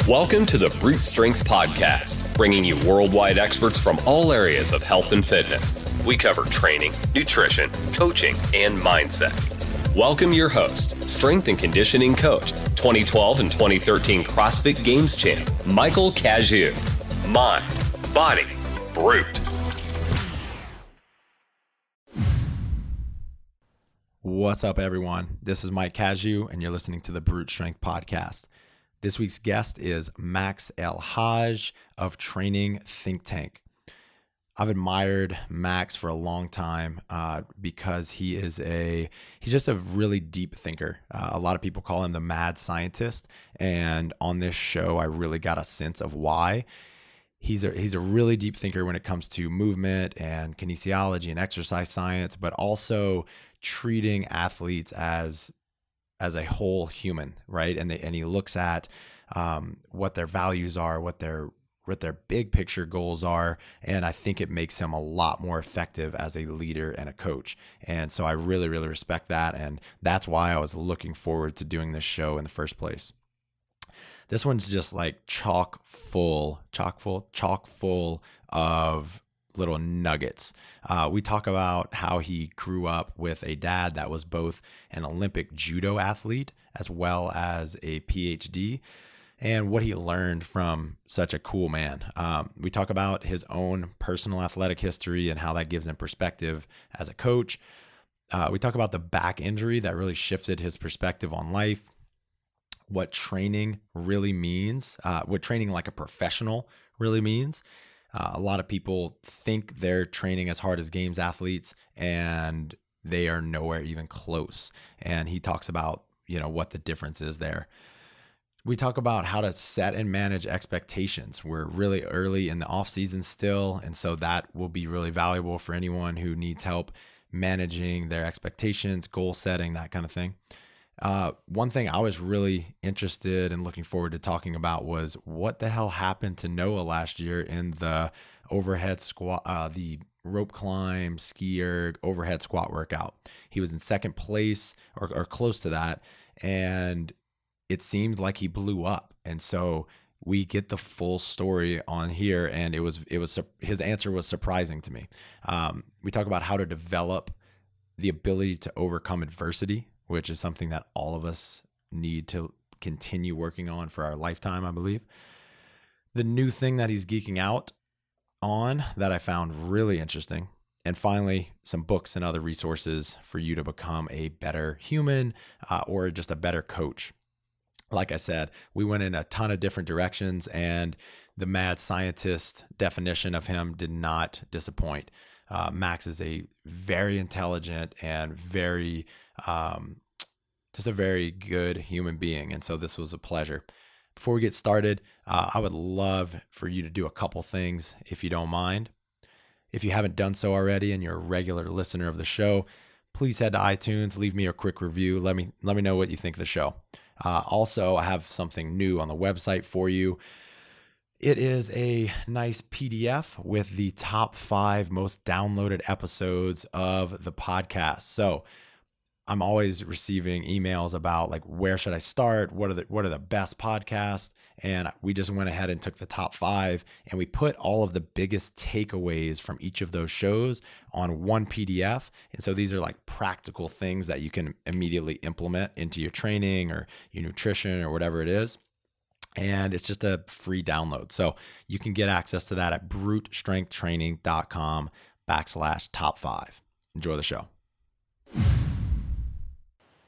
Welcome to the Brute Strength Podcast, bringing you worldwide experts from all areas of health and fitness. We cover training, nutrition, coaching, and mindset. Welcome your host, strength and conditioning coach, 2012 and 2013 CrossFit Games champ, El-Hajj. Mind, body, brute. What's up, everyone? This is El-Hajj, and you're listening to the Brute Strength Podcast. This week's guest is Max El-Hajj of Training Think Tank. I've admired Max for a long time because he's just a really deep thinker. A lot of people call him the mad scientist, and on this show, I really got a sense of why. He's a really deep thinker when it comes to movement and kinesiology and exercise science, but also treating athletes as a whole human, right? And he looks at what their values are, what their big picture goals are, and I think it makes him a lot more effective as a leader and a coach. And so I really, really respect that, and that's why I was looking forward to doing this show in the first place. This one's just like chock full of little nuggets. We talk about how he grew up with a dad that was both an Olympic judo athlete as well as a PhD, and what he learned from such a cool man. We talk about his own personal athletic history and how that gives him perspective as a coach. We talk about the back injury that really shifted his perspective on life, what training really means, what training like a professional really means. A lot of people think they're training as hard as games athletes, and they are nowhere even close. And he talks about, what the difference is there. We talk about how to set and manage expectations. We're really early in the off season still, and so that will be really valuable for anyone who needs help managing their expectations, goal setting, that kind of thing. One thing I was really interested and looking forward to talking about was what the hell happened to Noah last year in the overhead squat, the rope climb, ski erg, overhead squat workout. He was in second place or close to that, and it seemed like he blew up. And so we get the full story on here, and it was his answer was surprising to me. We talk about how to develop the ability to overcome adversity, which is something that all of us need to continue working on for our lifetime, I believe. The new thing that he's geeking out on that I found really interesting. And finally, some books and other resources for you to become a better human or just a better coach. Like I said, we went in a ton of different directions, and the mad scientist definition of him did not disappoint. Max is a very intelligent and just a very good human being. And so this was a pleasure. Before we get started, I would love for you to do a couple things if you don't mind. If you haven't done so already and you're a regular listener of the show, please head to iTunes, leave me a quick review. Let me know what you think of the show. Also, I have something new on the website for you. It is a nice PDF with the top 5 most downloaded episodes of the podcast. So I'm always receiving emails about like, where should I start? What are the best podcasts? And we just went ahead and took the top 5, and we put all of the biggest takeaways from each of those shows on one PDF. And so these are like practical things that you can immediately implement into your training or your nutrition or whatever it is. And it's just a free download. So you can get access to that at brutestrengthtraining.com/top 5. Enjoy the show.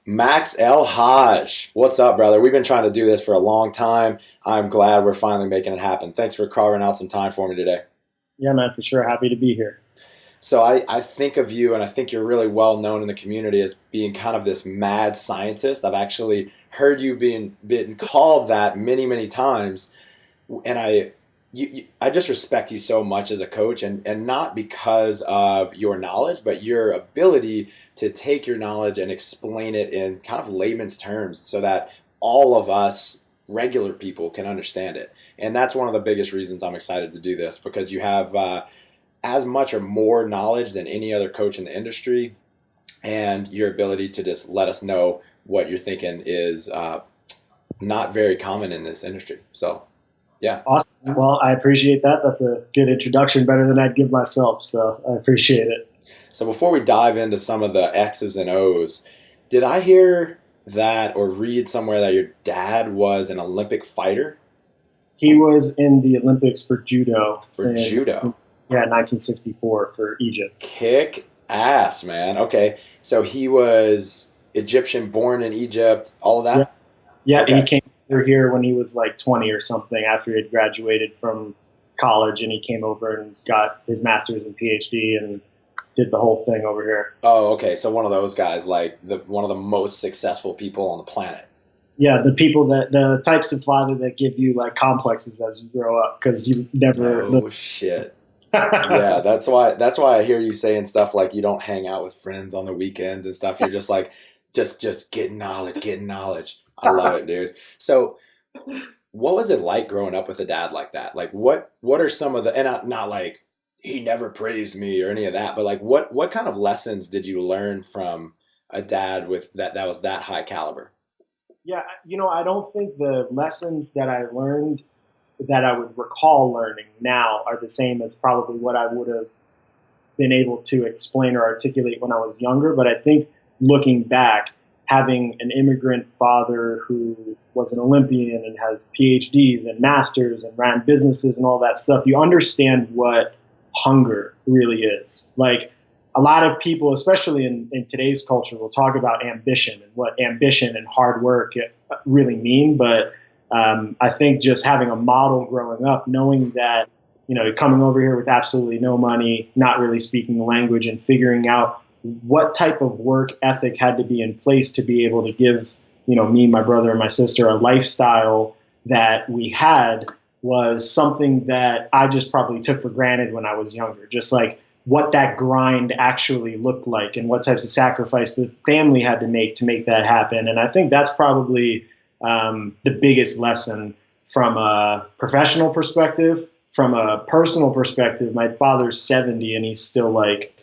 Max El-Hajj. What's up, brother? We've been trying to do this for a long time. I'm glad we're finally making it happen. Thanks for carving out some time for me today. Yeah, man, for sure. Happy to be here. So I think of you, and I think you're really well known in the community as being kind of this mad scientist. I've actually heard you being called that many, many times. And I just respect you so much as a coach, and not because of your knowledge, but your ability to take your knowledge and explain it in kind of layman's terms so that all of us regular people can understand it. And that's one of the biggest reasons I'm excited to do this, because you have as much or more knowledge than any other coach in the industry, and your ability to just let us know what you're thinking is not very common in this industry. So, yeah. Awesome. Well, I appreciate that. That's a good introduction, better than I'd give myself. So I appreciate it. So before we dive into some of the X's and O's, did I hear that or read somewhere that your dad was an Olympic fighter? He was in the Olympics for judo. Judo? Yeah, 1964 for Egypt. Kick ass, man. Okay. So he was Egyptian, born in Egypt, all of that? Yeah, okay. He came over here when he was like 20 or something after he had graduated from college, and he came over and got his master's and PhD and did the whole thing over here. Oh, okay. So one of those guys, like one of the most successful people on the planet. Yeah, the types of father that give you like complexes as you grow up because you never. Oh shit. Yeah, that's why I hear you saying stuff like you don't hang out with friends on the weekends and stuff. You're just like, just getting knowledge. I love it, dude. So, what was it like growing up with a dad like that? Like, what are some of the, and not like he never praised me or any of that, but like what kind of lessons did you learn from a dad with that was that high caliber? Yeah, I don't think the lessons that I learned that I would recall learning now are the same as probably what I would have been able to explain or articulate when I was younger. But I think looking back, having an immigrant father who was an Olympian and has PhDs and masters and ran businesses and all that stuff, you understand what hunger really is. Like a lot of people, especially in today's culture, will talk about ambition and what ambition and hard work really mean. But I think just having a model growing up, knowing that, coming over here with absolutely no money, not really speaking the language, and figuring out what type of work ethic had to be in place to be able to give, me, my brother, and my sister a lifestyle that we had was something that I just probably took for granted when I was younger. Just like what that grind actually looked like and what types of sacrifice the family had to make that happen. And I think that's probably the biggest lesson from a professional perspective. From a personal perspective, my father's 70 and he's still like,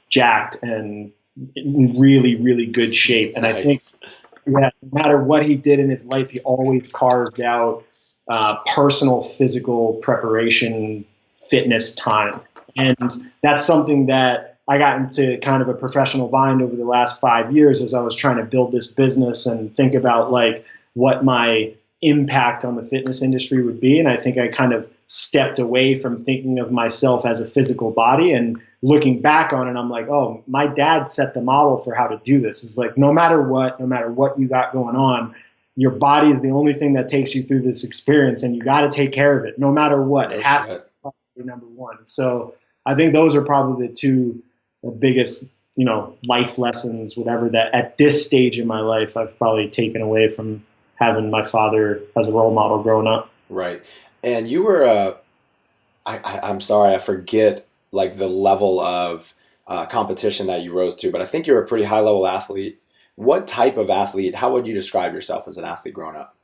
jacked and in really, really good shape. And nice. I think no matter what he did in his life, he always carved out personal physical preparation, fitness time. And that's something that I got into kind of a professional bind over the last 5 years as I was trying to build this business and think about like what my impact on the fitness industry would be. And I think I kind of stepped away from thinking of myself as a physical body and looking back on it, I'm like, oh, my dad set the model for how to do this. It's like, no matter what you got going on, your body is the only thing that takes you through this experience and you got to take care of it no matter what. It has to be number one. So I think those are probably the biggest, life lessons, whatever, that at this stage in my life, I've probably taken away from having my father as a role model growing up. Right. And you were, I'm sorry, I forget like the level of competition that you rose to, but I think you're a pretty high level athlete. What type of athlete, how would you describe yourself as an athlete growing up?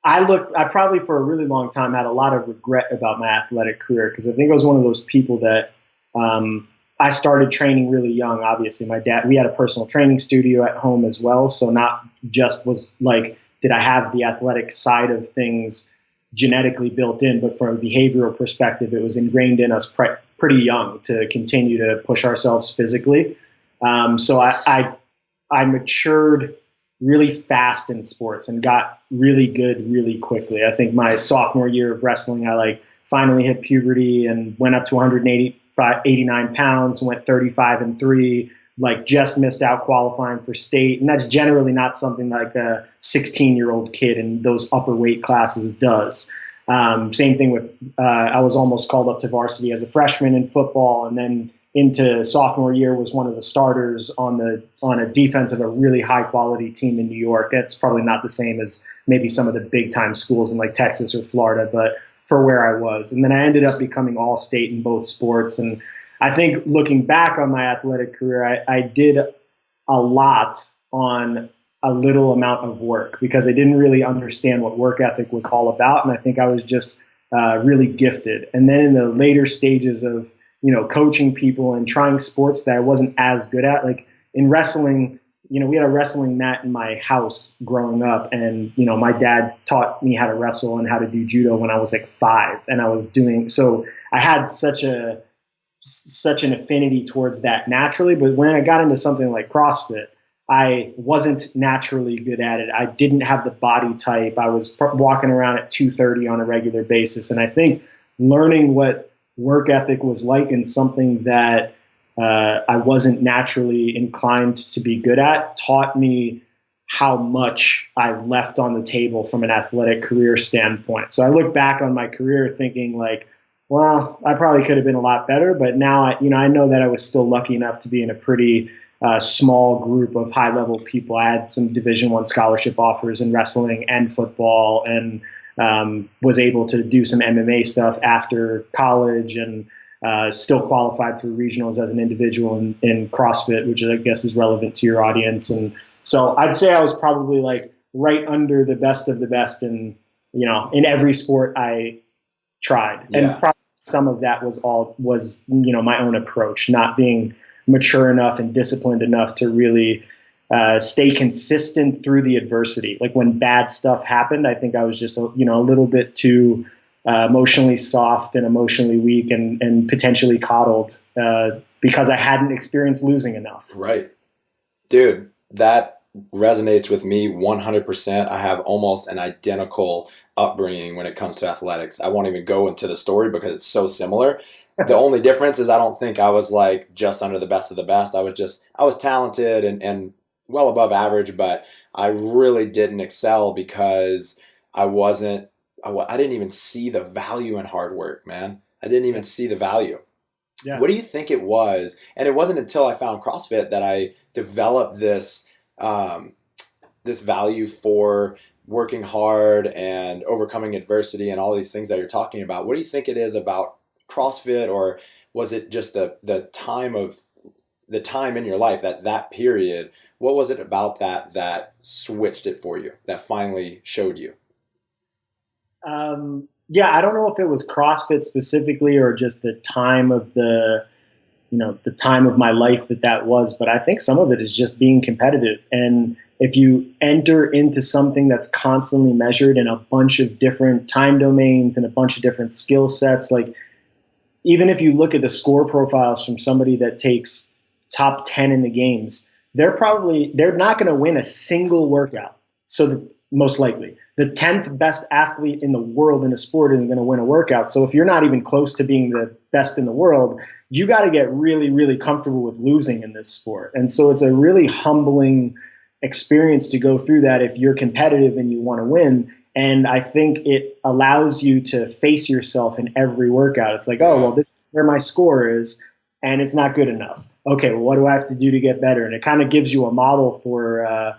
I probably for a really long time had a lot of regret about my athletic career because I think I was one of those people that I started training really young. Obviously, my dad, we had a personal training studio at home as well. So not just was like, did I have the athletic side of things genetically built in, but from a behavioral perspective, it was ingrained in us pretty young to continue to push ourselves physically. So I matured really fast in sports and got really good really quickly. I think my sophomore year of wrestling, I finally hit puberty and went up to 89 pounds, went 35-3, just missed out qualifying for state. And that's generally not something like a 16-year-old kid in those upper weight classes does. Same thing with, I was almost called up to varsity as a freshman in football, and then into sophomore year was one of the starters on a defense of a really high quality team in New York. That's probably not the same as maybe some of the big time schools in Texas or Florida, but for where I was. And then I ended up becoming all state in both sports. And I think looking back on my athletic career, I did a lot on a little amount of work because I didn't really understand what work ethic was all about. And I think I was just really gifted. And then in the later stages of, coaching people and trying sports that I wasn't as good at, in wrestling, we had a wrestling mat in my house growing up, and my dad taught me how to wrestle and how to do judo when I was like 5, and so I had such an affinity towards that naturally. But when I got into something like CrossFit, I wasn't naturally good at it. I didn't have the body type. I was walking around at 230 on a regular basis, and I think learning what work ethic was like in something that I wasn't naturally inclined to be good at taught me how much I left on the table from an athletic career standpoint. So I look back on my career thinking like, well, I probably could have been a lot better, but now I know that I was still lucky enough to be in a pretty small group of high-level people. I had some Division I scholarship offers in wrestling and football, and was able to do some MMA stuff after college, and still qualified for regionals as an individual in CrossFit, which I guess is relevant to your audience. And so I'd say I was probably like right under the best of the best in every sport I tried. Yeah. And probably some of that was my own approach, not being mature enough and disciplined enough to really stay consistent through the adversity. Like when bad stuff happened, I think I was just a little bit too emotionally soft and emotionally weak and potentially coddled because I hadn't experienced losing enough. Right. Dude, that resonates with me 100%. I have almost an identical upbringing when it comes to athletics. I won't even go into the story because it's so similar. The only difference is I don't think I was like just under the best of the best. I was talented and well above average, but I really didn't excel because I didn't even see the value in hard work, man. I didn't even see the value. Yeah. What do you think it was? And it wasn't until I found CrossFit that I developed this value for working hard and overcoming adversity and all these things that you're talking about. What do you think it is about CrossFit, or was it just the time in your life, that period? What was it about that switched it for you, that finally showed you? Yeah, I don't know if it was CrossFit specifically or just the time of the time of my life that was, but I think some of it is just being competitive. And if you enter into something that's constantly measured in a bunch of different time domains and a bunch of different skill sets, like even if you look at the score profiles from somebody that takes top 10 in the games, they're not going to win a single workout. So most likely the 10th best athlete in the world in a sport isn't going to win a workout. So if you're not even close to being the best in the world, you got to get really, really comfortable with losing in this sport. And so it's a really humbling experience to go through that if you're competitive and you want to win. And I think it allows you to face yourself in every workout. It's like, oh, well, this is where my score is, and it's not good enough. Okay, well, what do I have to do to get better? And it kind of gives you a model for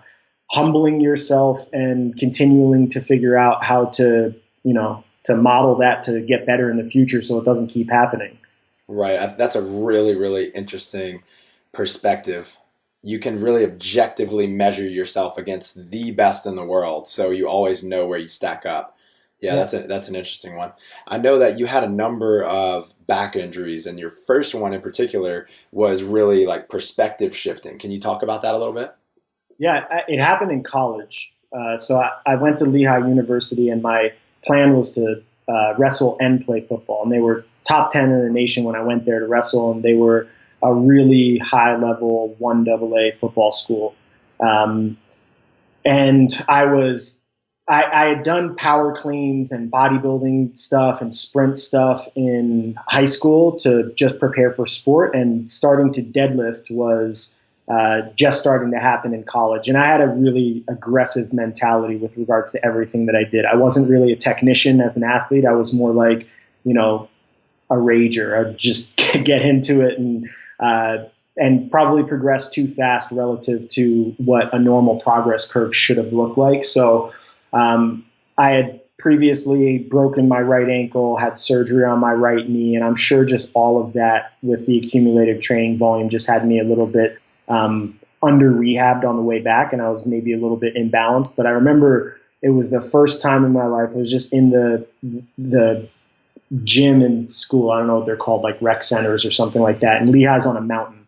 humbling yourself and continuing to figure out how to model that to get better in the future so it doesn't keep happening. Right. That's a really, really interesting perspective. You can really objectively measure yourself against the best in the world, so you always know where you stack up. Yeah. That's an interesting one. I know that you had a number of back injuries, and your first one in particular was really like perspective shifting. Can you talk about that a little bit? Yeah, it happened in college. So I went to El-Hag University, and my plan was to wrestle and play football. And they were top 10 in the nation when I went there to wrestle, and they were a really high-level 1AA football school. And I had done power cleans and bodybuilding stuff and sprint stuff in high school to just prepare for sport, and starting to deadlift was just starting to happen in college. And I had a really aggressive mentality with regards to everything that I did. I wasn't really a technician as an athlete. I was more like, a rager. I'd just get into it and probably progress too fast relative to what a normal progress curve should have looked like. So I had previously broken my right ankle, had surgery on my right knee, and I'm sure just all of that with the accumulated training volume just had me a little bit under rehabbed on the way back, and I was maybe a little bit imbalanced. But I remember it was the first time in my life I was just in the gym in school. I don't know what they're called, like rec centers or something like that. And Lehigh's on a mountain.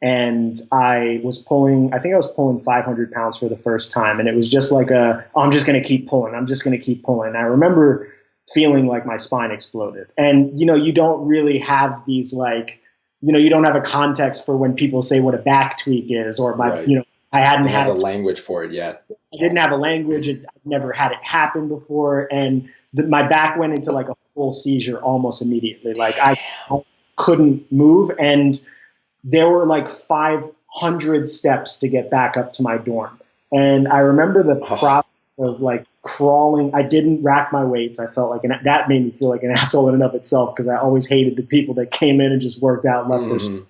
And I think I was pulling 500 pounds for the first time. And it was just like I'm just going to keep pulling. I'm just going to keep pulling. And I remember feeling like my spine exploded. And, you don't really have these you don't have a context for when people say what a back tweak is, or Right. I hadn't had a language for it yet. I didn't have a language. I'd never had it happen before. And my back went into like a full seizure almost immediately. Like I couldn't move. And there were like 500 steps to get back up to my dorm. And I remember the process of like crawling. I didn't rack my weights. I felt like, that made me feel like an asshole in and of itself, because I always hated the people that came in and just worked out and left their stuff.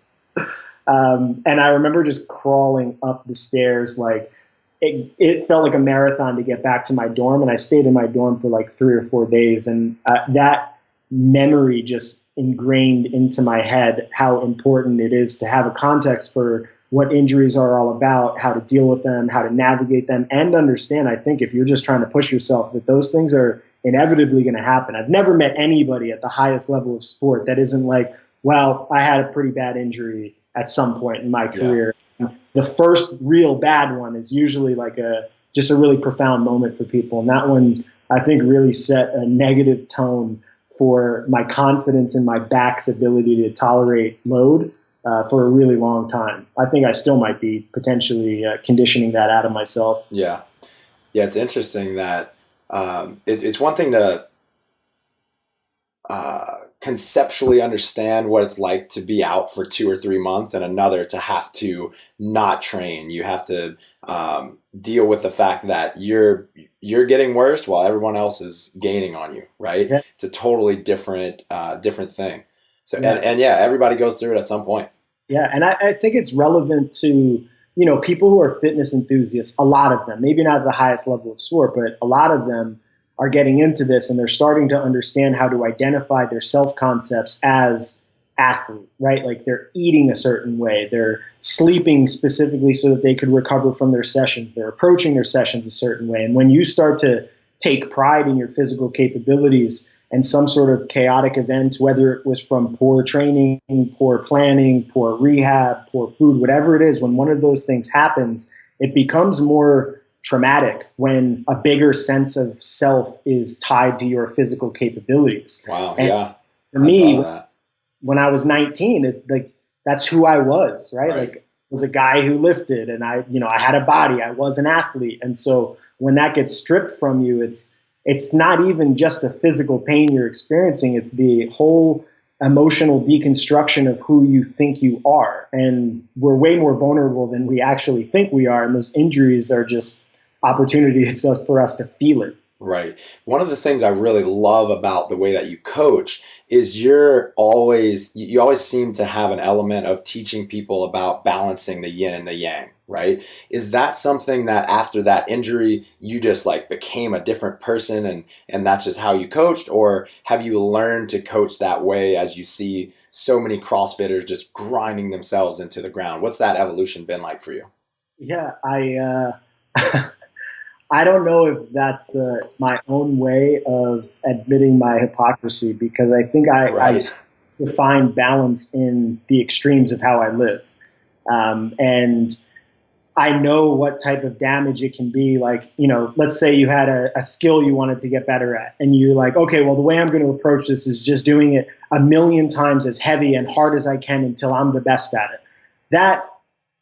And I remember just crawling up the stairs. Like it felt like a marathon to get back to my dorm. And I stayed in my dorm for like 3 or 4 days. And that memory just ingrained into my head how important it is to have a context for what injuries are all about, how to deal with them, how to navigate them, and understand, I think, if you're just trying to push yourself, that those things are inevitably going to happen. I've never met anybody at the highest level of sport that isn't like, well, I had a pretty bad injury at some point in my career. Yeah. The first real bad one is usually like just a really profound moment for people. And that one, I think, really set a negative tone for my confidence in my back's ability to tolerate load for a really long time. I think I still might be potentially conditioning that out of myself. Yeah. Yeah, it's interesting that it's one thing to conceptually understand what it's like to be out for 2 or 3 months, and another to have to not train. You have to deal with the fact that you're getting worse while everyone else is gaining on you, right? Yeah. It's a totally different thing. So yeah. And everybody goes through it at some point. Yeah, and I think it's relevant to people who are fitness enthusiasts. A lot of them, maybe not at the highest level of sport, but a lot of them are getting into this, and they're starting to understand how to identify their self-concepts as athlete, right? Like they're eating a certain way, they're sleeping specifically so that they could recover from their sessions, they're approaching their sessions a certain way. And when you start to take pride in your physical capabilities, and some sort of chaotic event, whether it was from poor training, poor planning, poor rehab, poor food, whatever it is, when one of those things happens, it becomes more traumatic when a bigger sense of self is tied to your physical capabilities. Wow. And yeah. For me, when I was 19, that's who I was, right? Like I was a guy who lifted, and I had a body. I was an athlete. And so when that gets stripped from you, it's not even just the physical pain you're experiencing. It's the whole emotional deconstruction of who you think you are. And we're way more vulnerable than we actually think we are. And those injuries are just opportunities for us to feel it. Right. One of the things I really love about the way that you coach is you always seem to have an element of teaching people about balancing the yin and the yang, right? Is that something that after that injury, you just like became a different person and that's just how you coached? Or have you learned to coach that way as you see so many CrossFitters just grinding themselves into the ground? What's that evolution been like for you? Yeah, I don't know if that's my own way of admitting my hypocrisy, because I think I define balance in the extremes of how I live. And I know what type of damage it can be. Like, let's say you had a skill you wanted to get better at, and you're like, okay, well, the way I'm going to approach this is just doing it 1,000,000 times as heavy and hard as I can until I'm the best at it. That,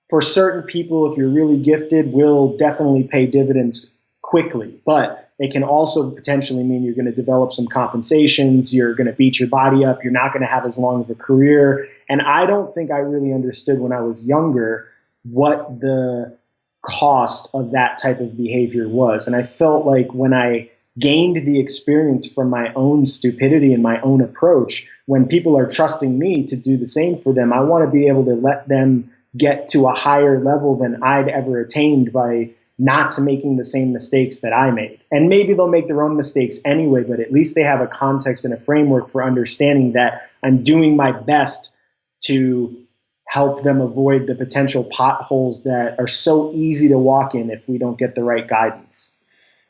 for certain people, if you're really gifted, will definitely pay dividends quickly, but it can also potentially mean you're going to develop some compensations, you're going to beat your body up, you're not going to have as long of a career. And I don't think I really understood when I was younger what the cost of that type of behavior was. And I felt like when I gained the experience from my own stupidity and my own approach, when people are trusting me to do the same for them, I want to be able to let them get to a higher level than I'd ever attained by not making the same mistakes that I made. And maybe they'll make their own mistakes anyway, but at least they have a context and a framework for understanding that I'm doing my best to help them avoid the potential potholes that are so easy to walk in if we don't get the right guidance.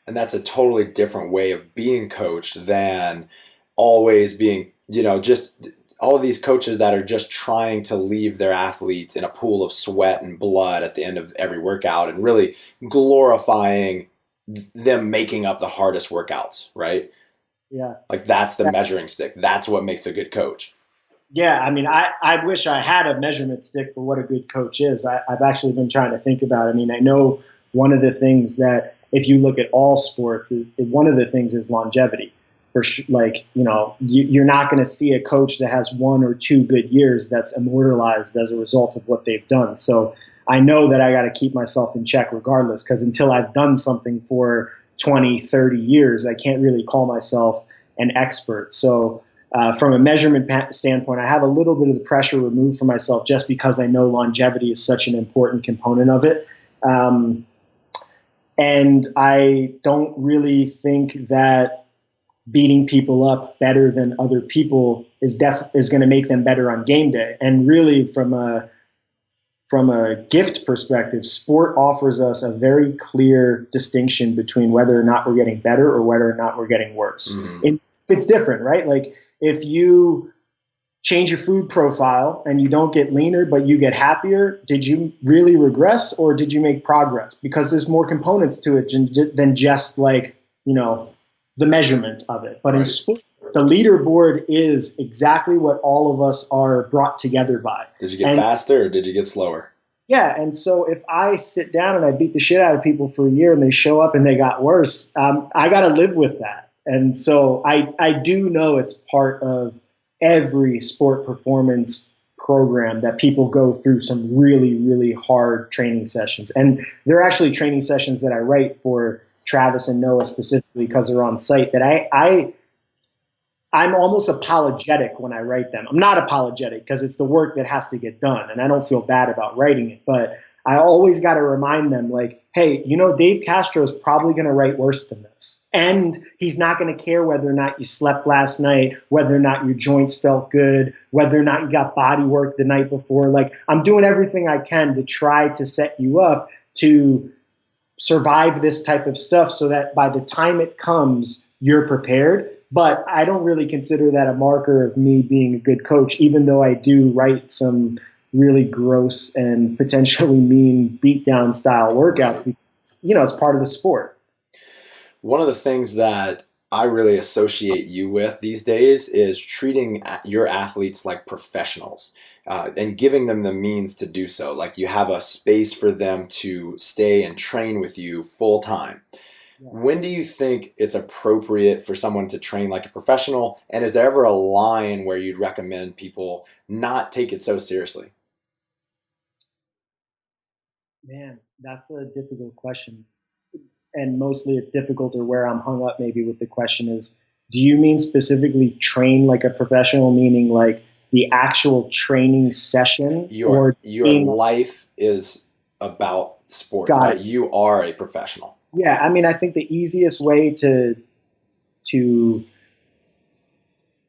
And that's a totally different way of being coached than always being, just all of these coaches that are just trying to leave their athletes in a pool of sweat and blood at the end of every workout and really glorifying them making up the hardest workouts, right? Yeah. Like that's the measuring stick. That's what makes a good coach. Yeah, I mean, I wish I had a measurement stick for what a good coach is. I've actually been trying to think about it. I mean, I know one of the things that if you look at all sports, one of the things is longevity. Like, you know, you're not going to see a coach that has 1 or 2 good years that's immortalized as a result of what they've done. So I know that I got to keep myself in check regardless, because until I've done something for 20, 30 years, I can't really call myself an expert. So from a measurement standpoint, I have a little bit of the pressure removed from myself just because I know longevity is such an important component of it. And I don't really think that beating people up better than other people is going to make them better on game day. And really, from a gift perspective, sport offers us a very clear distinction between whether or not we're getting better or whether or not we're getting worse. Mm-hmm. It's different, right? Like if you change your food profile and you don't get leaner, but you get happier, did you really regress or did you make progress? Because there's more components to it than just like, you know, the measurement of it. But in sport, the leaderboard is exactly what all of us are brought together by. Did you get faster or did you get slower? Yeah. And so if I sit down and I beat the shit out of people for a year and they show up and they got worse, I got to live with that. And so I do know it's part of every sport performance program that people go through some really, really hard training sessions. And they're actually training sessions that I write for Travis and Noah specifically because they're on site that I'm almost apologetic when I write them. I'm not apologetic because it's the work that has to get done and I don't feel bad about writing it, but I always got to remind them like, hey, you know, Dave Castro is probably going to write worse than this. And he's not going to care whether or not you slept last night, whether or not your joints felt good, whether or not you got body work the night before. Like I'm doing everything I can to try to set you up to survive this type of stuff so that by the time it comes, you're prepared. But I don't really consider that a marker of me being a good coach, even though I do write some really gross and potentially mean beatdown style workouts because, you know, it's part of the sport. One of the things that I really associate you with these days is treating your athletes like professionals and giving them the means to do so. Like you have a space for them to stay and train with you full time. Yeah. When do you think it's appropriate for someone to train like a professional? And is there ever a line where you'd recommend people not take it so seriously? Man, that's a difficult question. And mostly it's difficult, or where I'm hung up maybe with the question is, do you mean specifically train like a professional, meaning like the actual training session? Your life is about sport, right? You are a professional. Yeah, I mean, I think the easiest way to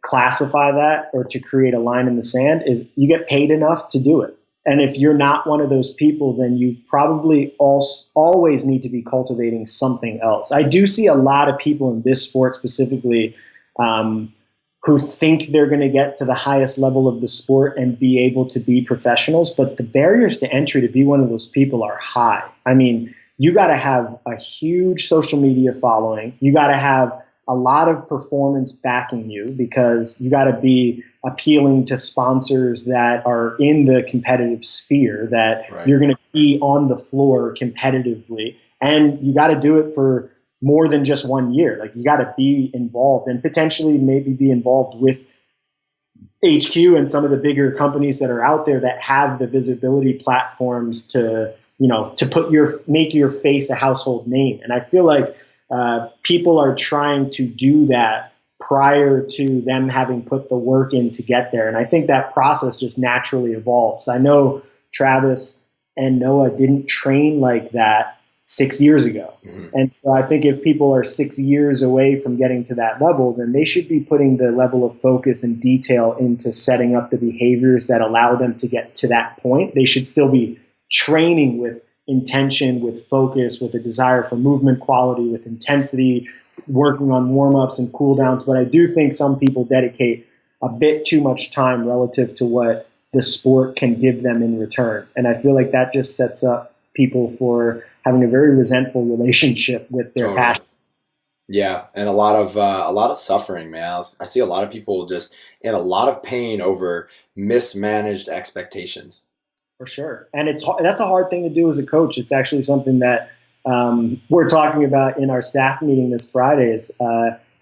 classify that or to create a line in the sand is you get paid enough to do it. And if you're not one of those people, then you probably always need to be cultivating something else. I do see a lot of people in this sport specifically who think they're going to get to the highest level of the sport and be able to be professionals, but the barriers to entry to be one of those people are high. I mean, you got to have a huge social media following. You got to have a lot of performance backing you because you got to be appealing to sponsors that are in the competitive sphere, that you're going to be on the floor competitively. And you got to do it for more than just 1 year. Like you got to be involved and potentially maybe be involved with HQ and some of the bigger companies that are out there that have the visibility platforms to, you know, to make your face a household name. And I feel like people are trying to do that prior to them having put the work in to get there. And I think that process just naturally evolves. I know Travis and Noah didn't train like that 6 years ago. Mm-hmm. And so I think if people are 6 years away from getting to that level, then they should be putting the level of focus and detail into setting up the behaviors that allow them to get to that point. They should still be training with intention, with focus, with a desire for movement quality, with intensity, working on warm-ups and cool downs. But I do think some people dedicate a bit too much time relative to what the sport can give them in return. And I feel like that just sets up people for having a very resentful relationship with their passion. Yeah, and a lot of suffering, man. I see a lot of people just in a lot of pain over mismanaged expectations. For sure, and that's a hard thing to do as a coach. It's actually something that we're talking about in our staff meeting this Friday is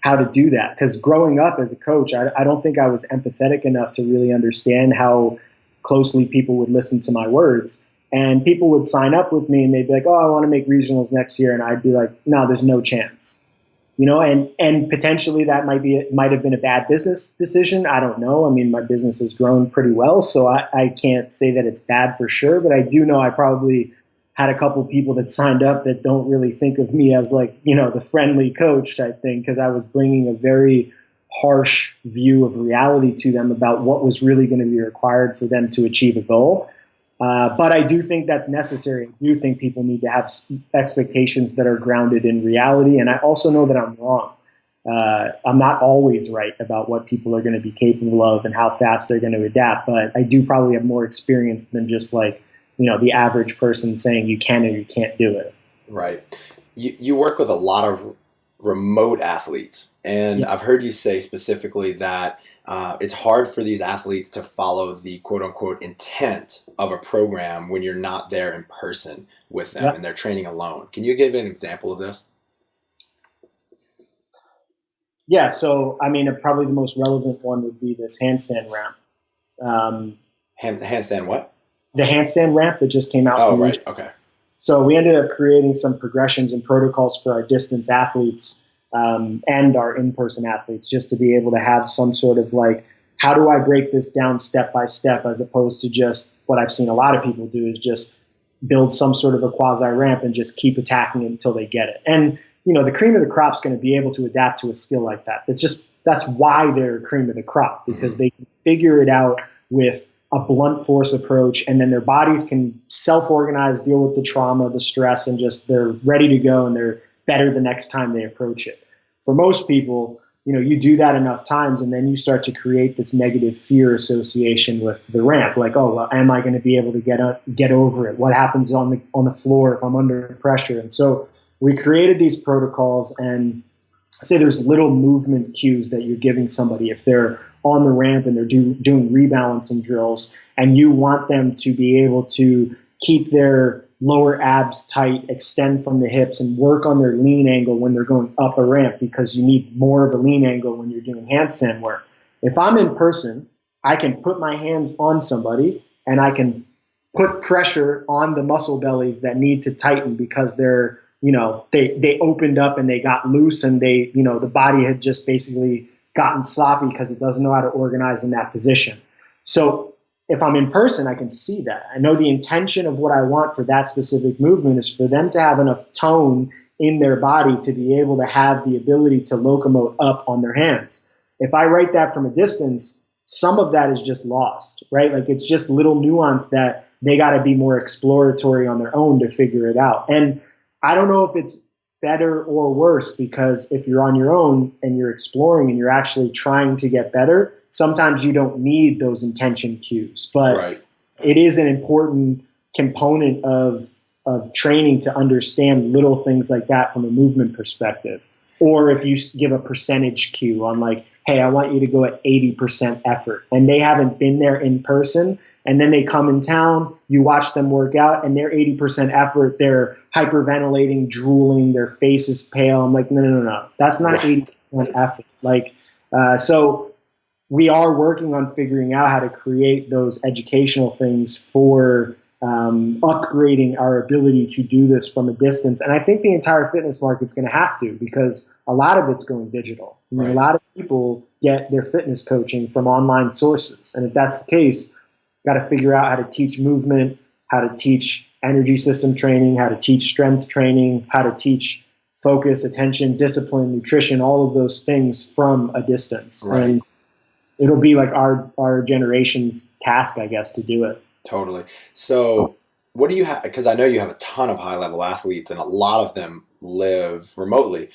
how to do that. Because growing up as a coach, I don't think I was empathetic enough to really understand how closely people would listen to my words. And people would sign up with me and they'd be like, oh, I want to make regionals next year. And I'd be like, no, there's no chance. And potentially that might have been a bad business decision. I don't know. I mean, my business has grown pretty well, so I can't say that it's bad for sure. But I do know I probably had a couple people that signed up that don't really think of me as like, the friendly coach type thing, because I was bringing a very harsh view of reality to them about what was really going to be required for them to achieve a goal. But I do think that's necessary. I do think people need to have expectations that are grounded in reality. And I also know that I'm wrong. I'm not always right about what people are going to be capable of and how fast they're going to adapt. But I do probably have more experience than just like, the average person saying you can or you can't do it. Right. You work with a lot of remote athletes. And I've heard you say specifically that it's hard for these athletes to follow the quote unquote intent of a program when you're not there in person with them and they're training alone. Can you give an example of this? Yeah. So, I mean, probably the most relevant one would be this handstand ramp. Handstand what? The handstand ramp that just came out. Oh, right. Okay. So we ended up creating some progressions and protocols for our distance athletes and our in-person athletes, just to be able to have some sort of like, how do I break this down step by step, as opposed to just what I've seen a lot of people do is just build some sort of a quasi ramp and just keep attacking it until they get it. And, the cream of the crop is going to be able to adapt to a skill like that. That's why they're cream of the crop, because they can figure it out with a blunt force approach, and then their bodies can self-organize, deal with the trauma, the stress, and just they're ready to go and they're better the next time they approach it. For most people, you do that enough times and then you start to create this negative fear association with the ramp. Like, oh, well, am I going to be able to get over it? What happens on the floor if I'm under pressure? And so we created these protocols, and say there's little movement cues that you're giving somebody if they're on the ramp and they're doing rebalancing drills, and you want them to be able to keep their lower abs tight, extend from the hips, and work on their lean angle when they're going up a ramp, because you need more of a lean angle when you're doing handstand work. If I'm in person, I can put my hands on somebody and I can put pressure on the muscle bellies that need to tighten because they're, they opened up and they got loose, and they, the body had just basically gotten sloppy because it doesn't know how to organize in that position. So if I'm in person, I can see that. I know the intention of what I want for that specific movement is for them to have enough tone in their body to be able to have the ability to locomote up on their hands. If I write that from a distance, some of that is just lost, right? Like, it's just little nuance that they got to be more exploratory on their own to figure it out. And I don't know if it's better or worse, because if you're on your own and you're exploring and you're actually trying to get better, sometimes you don't need those intention cues. But it is an important component of training to understand little things like that from a movement perspective. Or if you give a percentage cue on like, hey, I want you to go at 80% effort, and they haven't been there in person, and then they come in town, you watch them work out, and they're 80% effort, they're hyperventilating, drooling, their face is pale. I'm like, no. That's not 80% effort. Like, so we are working on figuring out how to create those educational things for upgrading our ability to do this from a distance. And I think the entire fitness market's going to have to, because a lot of it's going digital. I mean, a lot of people get their fitness coaching from online sources. And if that's the case, got to figure out how to teach movement, how to teach energy system training, how to teach strength training, how to teach focus, attention, discipline, nutrition, all of those things from a distance. And it'll be like our generation's task, I guess, to do it. Totally. So what do you have? Because I know you have a ton of high-level athletes and a lot of them live remotely.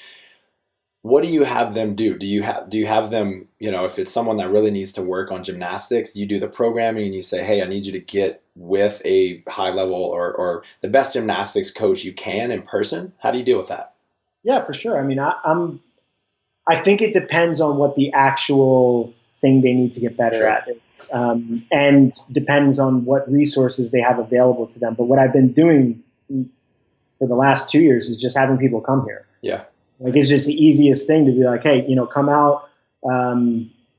what do you have them do? Do you have them, if it's someone that really needs to work on gymnastics, you do the programming and you say, hey, I need you to get with a high level or the best gymnastics coach you can in person? How do you deal with that? Yeah, for sure. I mean, I think it depends on what the actual thing they need to get better at is, and depends on what resources they have available to them. But what I've been doing for the last 2 years is just having people come here. Yeah. Like, it's just the easiest thing to be like, hey, come out,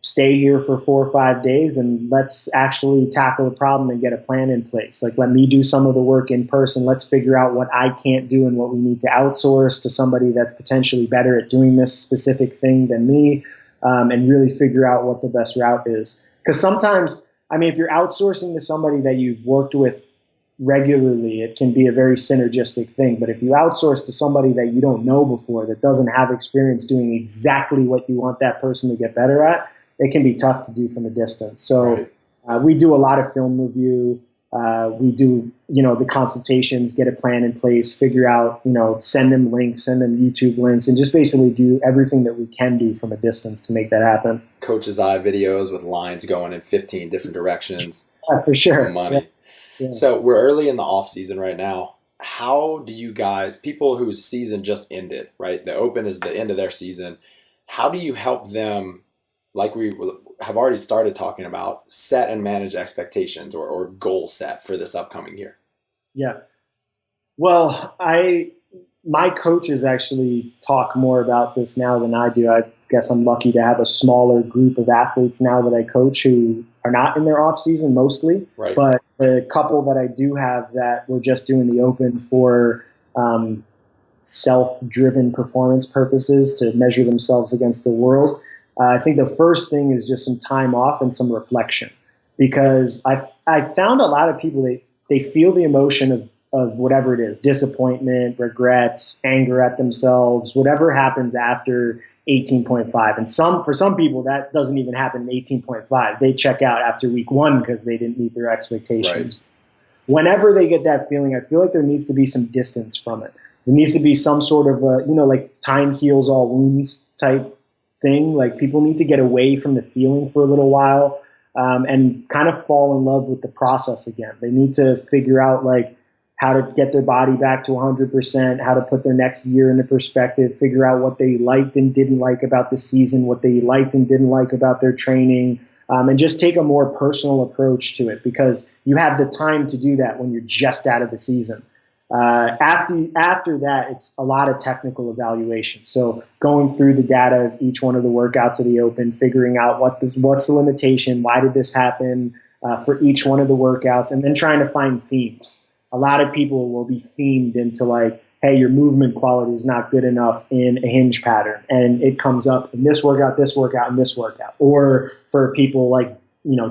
stay here for 4 or 5 days, and let's actually tackle the problem and get a plan in place. Like, let me do some of the work in person. Let's figure out what I can't do and what we need to outsource to somebody that's potentially better at doing this specific thing than me, and really figure out what the best route is. Because sometimes, I mean, if you're outsourcing to somebody that you've worked with regularly, it can be a very synergistic thing. But if you outsource to somebody that you don't know before, that doesn't have experience doing exactly what you want that person to get better at, it can be tough to do from a distance. So we do a lot of film review. We do, the consultations, get a plan in place, figure out, send them links, send them YouTube links, and just basically do everything that we can do from a distance to make that happen. Coach's eye videos with lines going in 15 different directions. For sure. Money. Yeah. Yeah. So we're early in the off season right now. How do you guys, people whose season just ended, right? The Open is the end of their season. How do you help them, like we have already started talking about, set and manage expectations or goal set for this upcoming year? Yeah. Well, my coaches actually talk more about this now than I do. I guess I'm lucky to have a smaller group of athletes now that I coach who are not in their off season mostly. Right. But the couple that I do have that were just doing the Open for self-driven performance purposes to measure themselves against the world. I think the first thing is just some time off and some reflection, because I found a lot of people, they feel the emotion of whatever it is, disappointment, regret, anger at themselves, whatever happens after 18.5. And for some people, that doesn't even happen in 18.5. They check out after week 1 because they didn't meet their expectations. Right. Whenever they get that feeling, I feel like there needs to be some distance from it. There needs to be some sort of like time heals all wounds type thing. Like, people need to get away from the feeling for a little while, and kind of fall in love with the process again. They need to figure out like how to get their body back to 100%, how to put their next year into perspective, figure out what they liked and didn't like about the season, what they liked and didn't like about their training, and just take a more personal approach to it, because you have the time to do that when you're just out of the season. After that, it's a lot of technical evaluation. So going through the data of each one of the workouts of the Open, figuring out what's the limitation, why did this happen for each one of the workouts, and then trying to find themes. A lot of people will be themed into like, hey, your movement quality is not good enough in a hinge pattern, and it comes up in this workout, and this workout. Or for people like,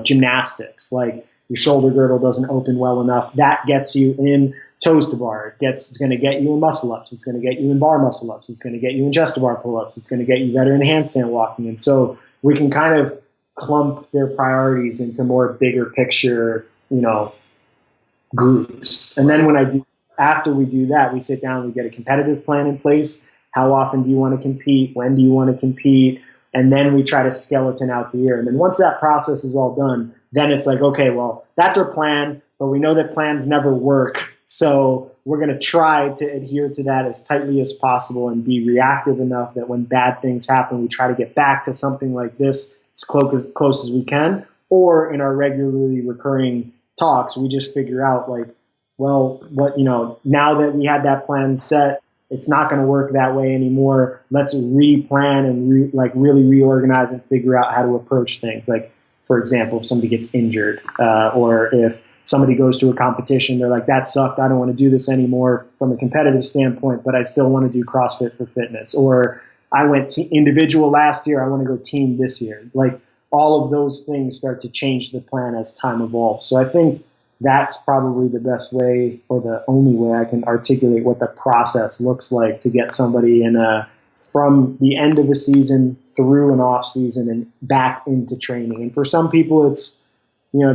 gymnastics, like your shoulder girdle doesn't open well enough. That gets you in toes to bar. It's going to get you in muscle ups. It's going to get you in bar muscle ups. It's going to get you in chest to bar pull ups. It's going to get you better in handstand walking. And so we can kind of clump their priorities into more bigger picture, groups. And then after we do that, we sit down, we get a competitive plan in place. How often do you want to compete? When do you want to compete? And then we try to skeleton out the year. And then once that process is all done, then it's like, okay, well, that's our plan, but we know that plans never work. So we're going to try to adhere to that as tightly as possible and be reactive enough that when bad things happen, we try to get back to something like this as close as we can. Or in our regularly recurring talks, we just figure out like, well, now that we had that plan set, it's not going to work that way anymore. Let's replan and really reorganize and figure out how to approach things. Like, for example, if somebody gets injured, or if somebody goes to a competition, they're like, that sucked, I don't want to do this anymore from a competitive standpoint, but I still want to do CrossFit for fitness. Or I went individual last year, I want to go team this year. Like, all of those things start to change the plan as time evolves. So I think that's probably the best way, or the only way I can articulate what the process looks like to get somebody from the end of the season through an off season and back into training. And for some people, it's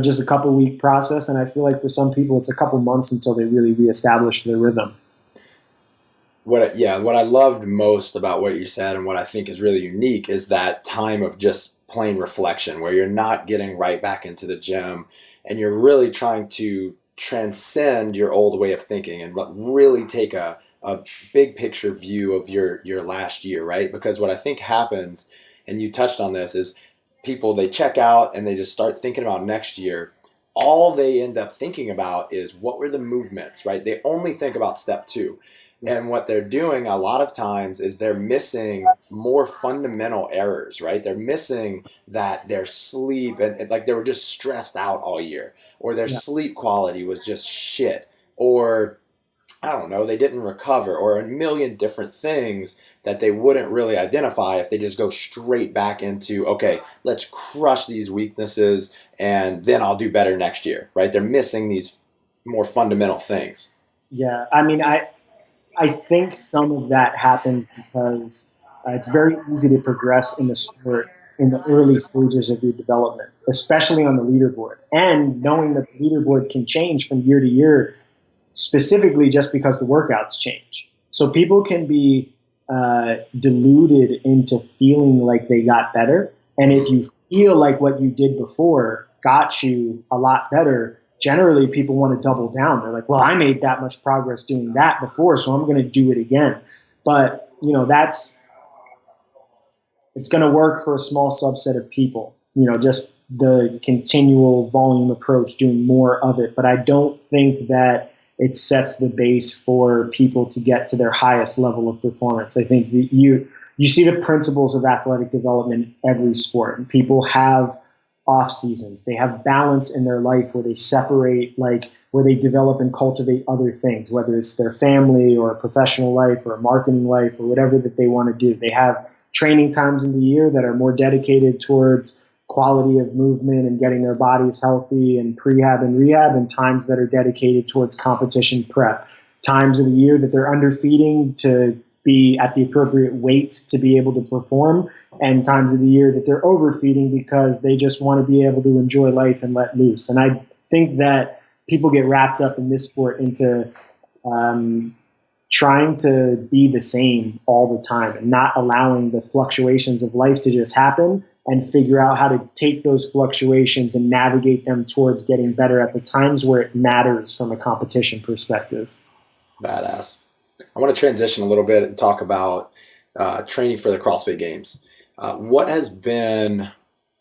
just a couple week process. And I feel like for some people, it's a couple months until they really reestablish their rhythm. What I loved most about what you said and what I think is really unique is that time of just plain reflection where you're not getting right back into the gym and you're really trying to transcend your old way of thinking and really take a big picture view of your last year, right? Because what I think happens, and you touched on this, is people, they check out and they just start thinking about next year. All they end up thinking about is what were the movements, right? They only think about step two. And what they're doing a lot of times is they're missing more fundamental errors, right? They're missing that their sleep and like they were just stressed out all year, or their sleep quality was just shit, or I don't know, they didn't recover, or a million different things that they wouldn't really identify if they just go straight back into, okay, let's crush these weaknesses and then I'll do better next year, right? They're missing these more fundamental things. Yeah, I mean, I think some of that happens because it's very easy to progress in the sport in the early stages of your development, especially on the leaderboard. And knowing that the leaderboard can change from year to year, specifically just because the workouts change. So people can be deluded into feeling like they got better. And if you feel like what you did before got you a lot better, generally people want to double down. They're like, well, I made that much progress doing that before, so I'm going to do it again. But, it's going to work for a small subset of people, just the continual volume approach, doing more of it. But I don't think that it sets the base for people to get to their highest level of performance. I think that you see the principles of athletic development in every sport. And people have off seasons. They have balance in their life where they separate, where they develop and cultivate other things, whether it's their family or a professional life or a marketing life or whatever that they want to do. They have training times in the year that are more dedicated towards quality of movement and getting their bodies healthy and prehab and rehab, and times that are dedicated towards competition prep. Times of the year that they're underfeeding to be at the appropriate weight to be able to perform, and times of the year that they're overfeeding because they just want to be able to enjoy life and let loose. And I think that people get wrapped up in this sport into trying to be the same all the time and not allowing the fluctuations of life to just happen, and figure out how to take those fluctuations and navigate them towards getting better at the times where it matters from a competition perspective. Badass. I want to transition a little bit and talk about training for the CrossFit Games. What has been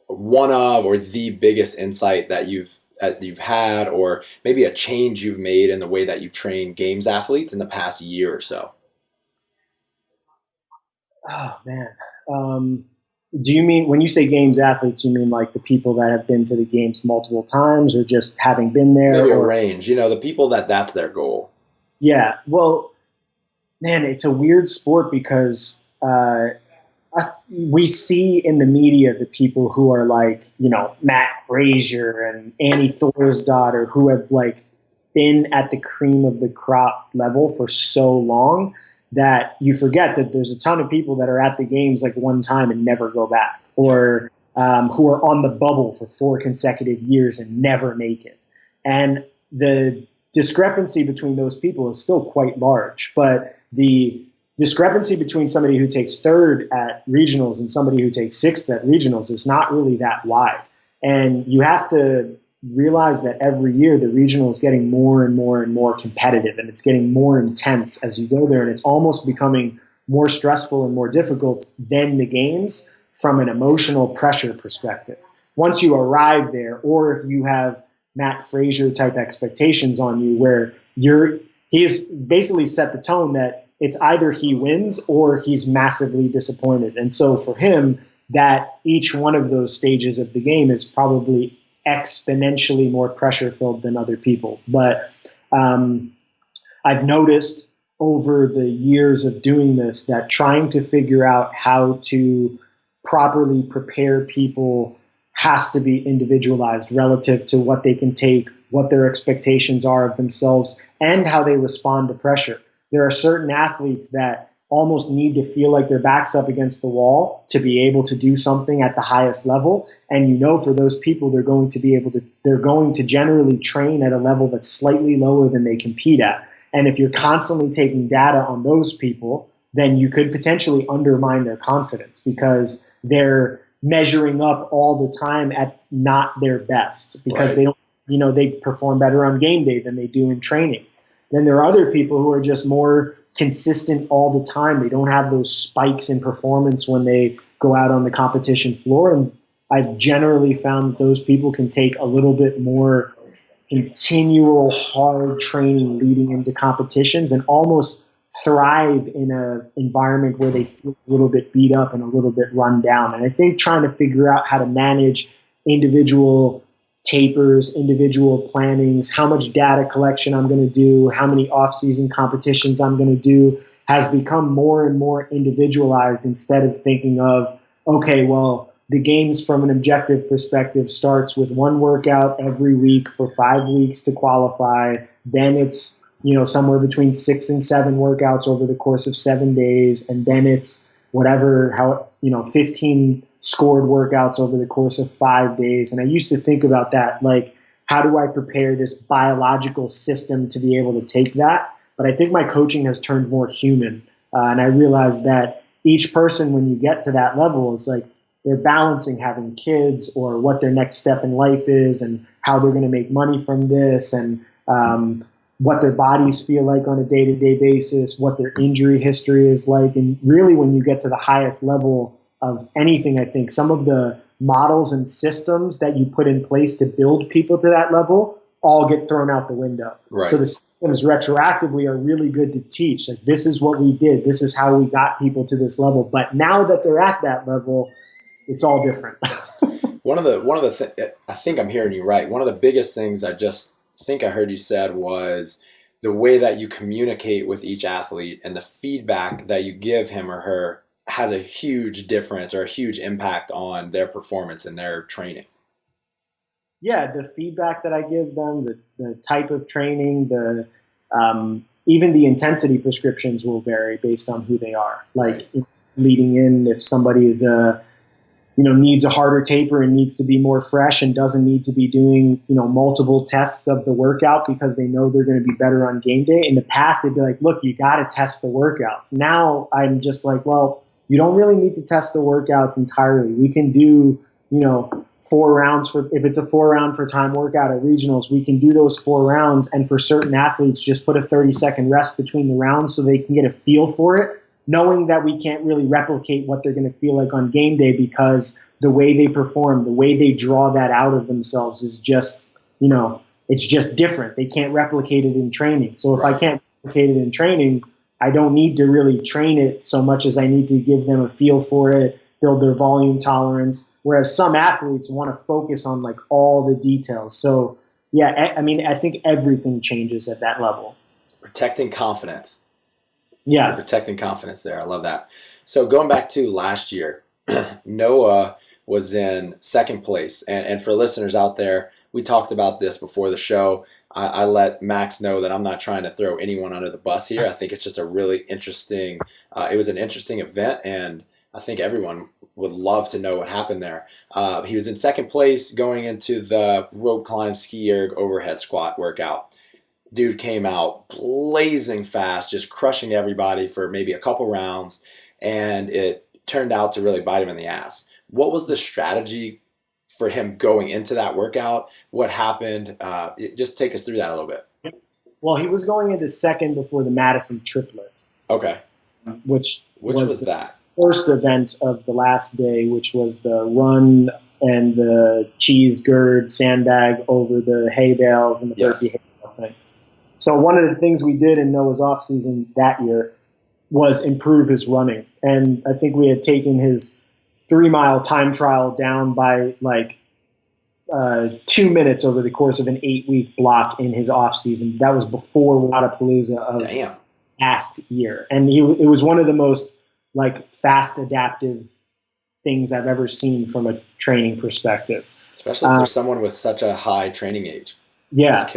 one of or the biggest insight that you've had, or maybe a change you've made in the way that you train Games athletes in the past year or so? Oh, man. Do you mean, when you say Games athletes, you mean like the people that have been to the Games multiple times, or just having been there? Maybe a range, the people that's their goal. Yeah, well, man, it's a weird sport because we see in the media the people who are like, Matt Frazier and Annie Thorisdottir, who have been at the cream of the crop level for so long that you forget that there's a ton of people that are at the Games one time and never go back, or who are on the bubble for 4 consecutive years and never make it. And the discrepancy between those people is still quite large, but the discrepancy between somebody who takes 3rd at regionals and somebody who takes 6th at regionals is not really that wide. And you have to realize that every year the regional is getting more and more and more competitive, and it's getting more intense as you go there, and it's almost becoming more stressful and more difficult than the Games from an emotional pressure perspective. Once you arrive there, or if you have Matt Frazier type expectations on you where he's basically set the tone that it's either he wins or he's massively disappointed. And so for him, that each one of those stages of the game is probably exponentially more pressure filled than other people. But I've noticed over the years of doing this that trying to figure out how to properly prepare people has to be individualized relative to what they can take, what their expectations are of themselves, and how they respond to pressure. There are certain athletes that almost need to feel like their back's up against the wall to be able to do something at the highest level. And for those people, they're going to generally train at a level that's slightly lower than they compete at. And if you're constantly taking data on those people, then you could potentially undermine their confidence because they're measuring up all the time at not their best because they don't, they perform better on game day than they do in training. Then there are other people who are just more consistent all the time. They don't have those spikes in performance when they go out on the competition floor. And I've generally found that those people can take a little bit more continual hard training leading into competitions and almost thrive in an environment where they feel a little bit beat up and a little bit run down. And I think trying to figure out how to manage individual tapers, individual plannings, how much data collection I'm going to do, how many off-season competitions I'm going to do has become more and more individualized instead of thinking of, okay, well, the games from an objective perspective starts with one workout every week for 5 weeks to qualify. Then it's, somewhere between 6 and 7 workouts over the course of 7 days. And then it's 15 scored workouts over the course of 5 days. And I used to think about that, like, how do I prepare this biological system to be able to take that? But I think my coaching has turned more human. And I realized that each person, when you get to that level, is like they're balancing having kids or what their next step in life is and how they're going to make money from this and what their bodies feel like on a day-to-day basis, what their injury history is like. And really, when you get to the highest level of anything, I think some of the models and systems that you put in place to build people to that level all get thrown out the window. Right. So the systems retroactively are really good to teach. Like, this is what we did. This is how we got people to this level. But now that they're at that level, it's all different. I think I'm hearing you right. One of the biggest things I just think I heard you said was the way that you communicate with each athlete and the feedback that you give him or her has a huge difference or a huge impact on their performance and their training. Yeah, the feedback that I give them, the type of training, even the intensity prescriptions will vary based on who they are. Like leading in, if somebody is needs a harder taper and needs to be more fresh and doesn't need to be doing, multiple tests of the workout because they know they're going to be better on game day. In the past, they'd be like, look, you got to test the workouts. Now I'm just like, well, you don't really need to test the workouts entirely. We can do, 4 rounds if it's a 4-round for time workout at regionals, we can do those 4 rounds. And for certain athletes, just put a 30-second rest between the rounds so they can get a feel for it, knowing that we can't really replicate what they're going to feel like on game day because the way they perform, the way they draw that out of themselves is just, it's just different. They can't replicate it in training. So if I can't replicate it in training, I don't need to really train it so much as I need to give them a feel for it, build their volume tolerance. Whereas some athletes want to focus on like all the details. So yeah, I think everything changes at that level. Protecting confidence. Yeah. You're protecting confidence there. I love that. So going back to last year, Noah was in second place. And for listeners out there, we talked about this before the show. I let Max know that I'm not trying to throw anyone under the bus here. I think it's just a really interesting, it was an interesting event, and I think everyone would love to know what happened there. He was in second place going into the rope climb ski erg overhead squat workout. Dude came out blazing fast, just crushing everybody for maybe a couple rounds, and it turned out to really bite him in the ass. What was the strategy for him going into that workout? What happened? Just take us through that a little bit. Well, he was going into second before the Madison triplet. Okay. Which was that? First event of the last day, which was the run and the cheese gird sandbag over the hay bales and the turkey hay bale thing. So one of the things we did in Noah's off season that year was improve his running. And I think we had taken his 3-mile time trial down by 2 minutes over the course of an 8-week block in his off season. That was before Wodapalooza of last year. And it was one of the most fast adaptive things I've ever seen from a training perspective. Especially for someone with such a high training age. Yeah,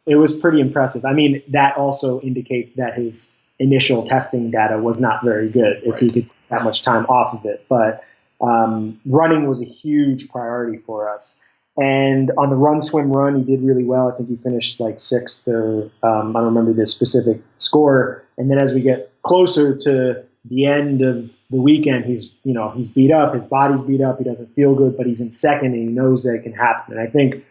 it was pretty impressive. I mean, that also indicates that his initial testing data was not very good if he could take that much time off of it. But running was a huge priority for us. And on the run, swim, run, he did really well. I think he finished like sixth, or I don't remember the specific score. And then as we get closer to the end of the weekend, he's beat up, his body's beat up, he doesn't feel good, but he's in second and he knows that it can happen. And I think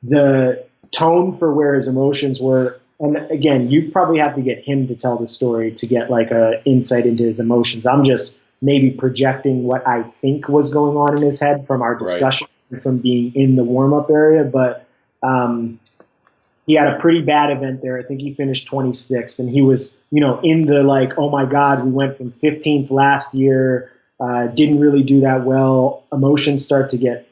the tone for where his emotions were, and again, you probably have to get him to tell the story to get like a insight into his emotions. I'm just maybe projecting what I think was going on in his head from our discussion, from being in the warm-up area. But he had a pretty bad event there. I think he finished 26th, and he was, in the like, oh my God, we went from 15th last year, didn't really do that well. Emotions start to get,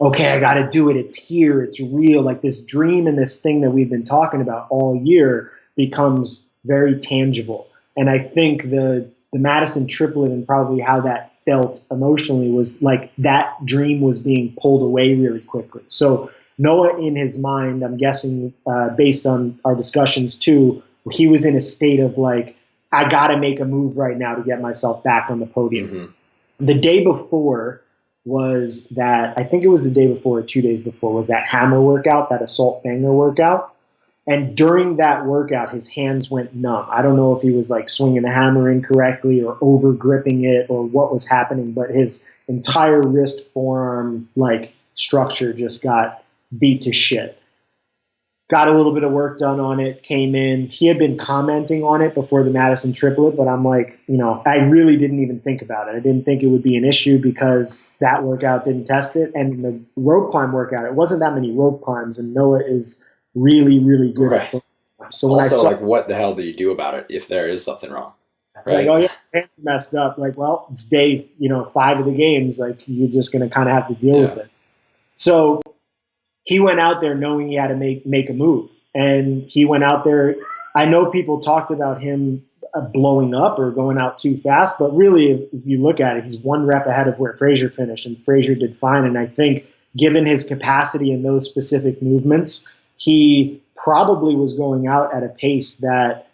okay, I got to do it. It's here. It's real. Like this dream and this thing that we've been talking about all year becomes very tangible. And I think the Madison triplet and probably how that felt emotionally was like that dream was being pulled away really quickly. So Noah, in his mind, I'm guessing based on our discussions too, he was in a state of like, I got to make a move right now to get myself back on the podium. Mm-hmm. The day before was that, I think it was the day before or 2 days before, was that hammer workout, that assault banger workout. And during that workout, his hands went numb. I don't know if he was like swinging the hammer incorrectly or over gripping it or what was happening, but his entire wrist forearm like structure just got beat to shit. Got a little bit of work done on it, came in. He had been commenting on it before the Madison triplet, but I'm like, I really didn't even think about it. I didn't think it would be an issue because that workout didn't test it. And the rope climb workout, it wasn't that many rope climbs, and Noah is really, really good at rope climbs. So when also, what the hell do you do about it if there is something wrong? It's right? Like, oh yeah, hands messed up. Like, well, it's day, 5 of the games. Like, you're just going to kind of have to deal with it. So he went out there knowing he had to make a move. And he went out there. I know people talked about him blowing up or going out too fast, but really, if you look at it, he's one rep ahead of where Fraser finished, and Fraser did fine. And I think given his capacity in those specific movements, he probably was going out at a pace that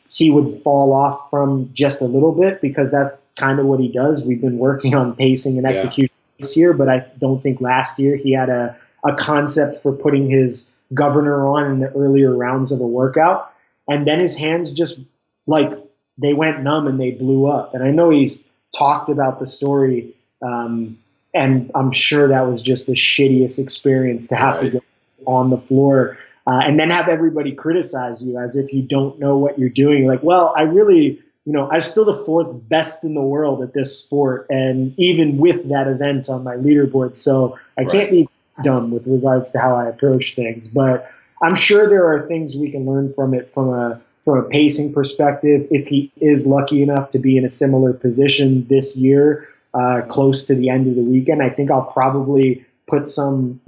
he would fall off from just a little bit, because that's kind of what he does. We've been working on pacing and execution this year, but I don't think last year he had a concept for putting his governor on in the earlier rounds of a workout. And then his hands just like they went numb and they blew up. And I know he's talked about the story, and I'm sure that was just the shittiest experience to have to go on the floor and then have everybody criticize you as if you don't know what you're doing. Like, well, I really, I'm still the 4th best in the world at this sport, and even with that event on my leaderboard. So I can't be dumb with regards to how I approach things, but I'm sure there are things we can learn from it from a pacing perspective. If he is lucky enough to be in a similar position this year, close to the end of the weekend, I think I'll probably put some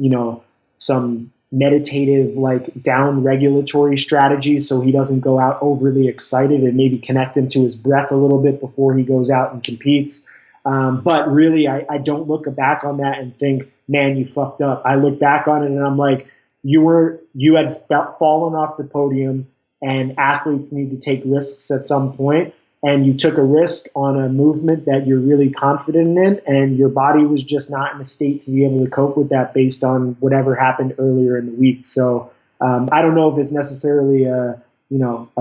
meditative, like down regulatory strategies so he doesn't go out overly excited, and maybe connect him to his breath a little bit before he goes out and competes. But really, I don't look back on that and think, man, you fucked up. I look back on it and I'm like, you had fallen off the podium, and athletes need to take risks at some point. And you took a risk on a movement that you're really confident in, and your body was just not in a state to be able to cope with that based on whatever happened earlier in the week. So I don't know if it's necessarily a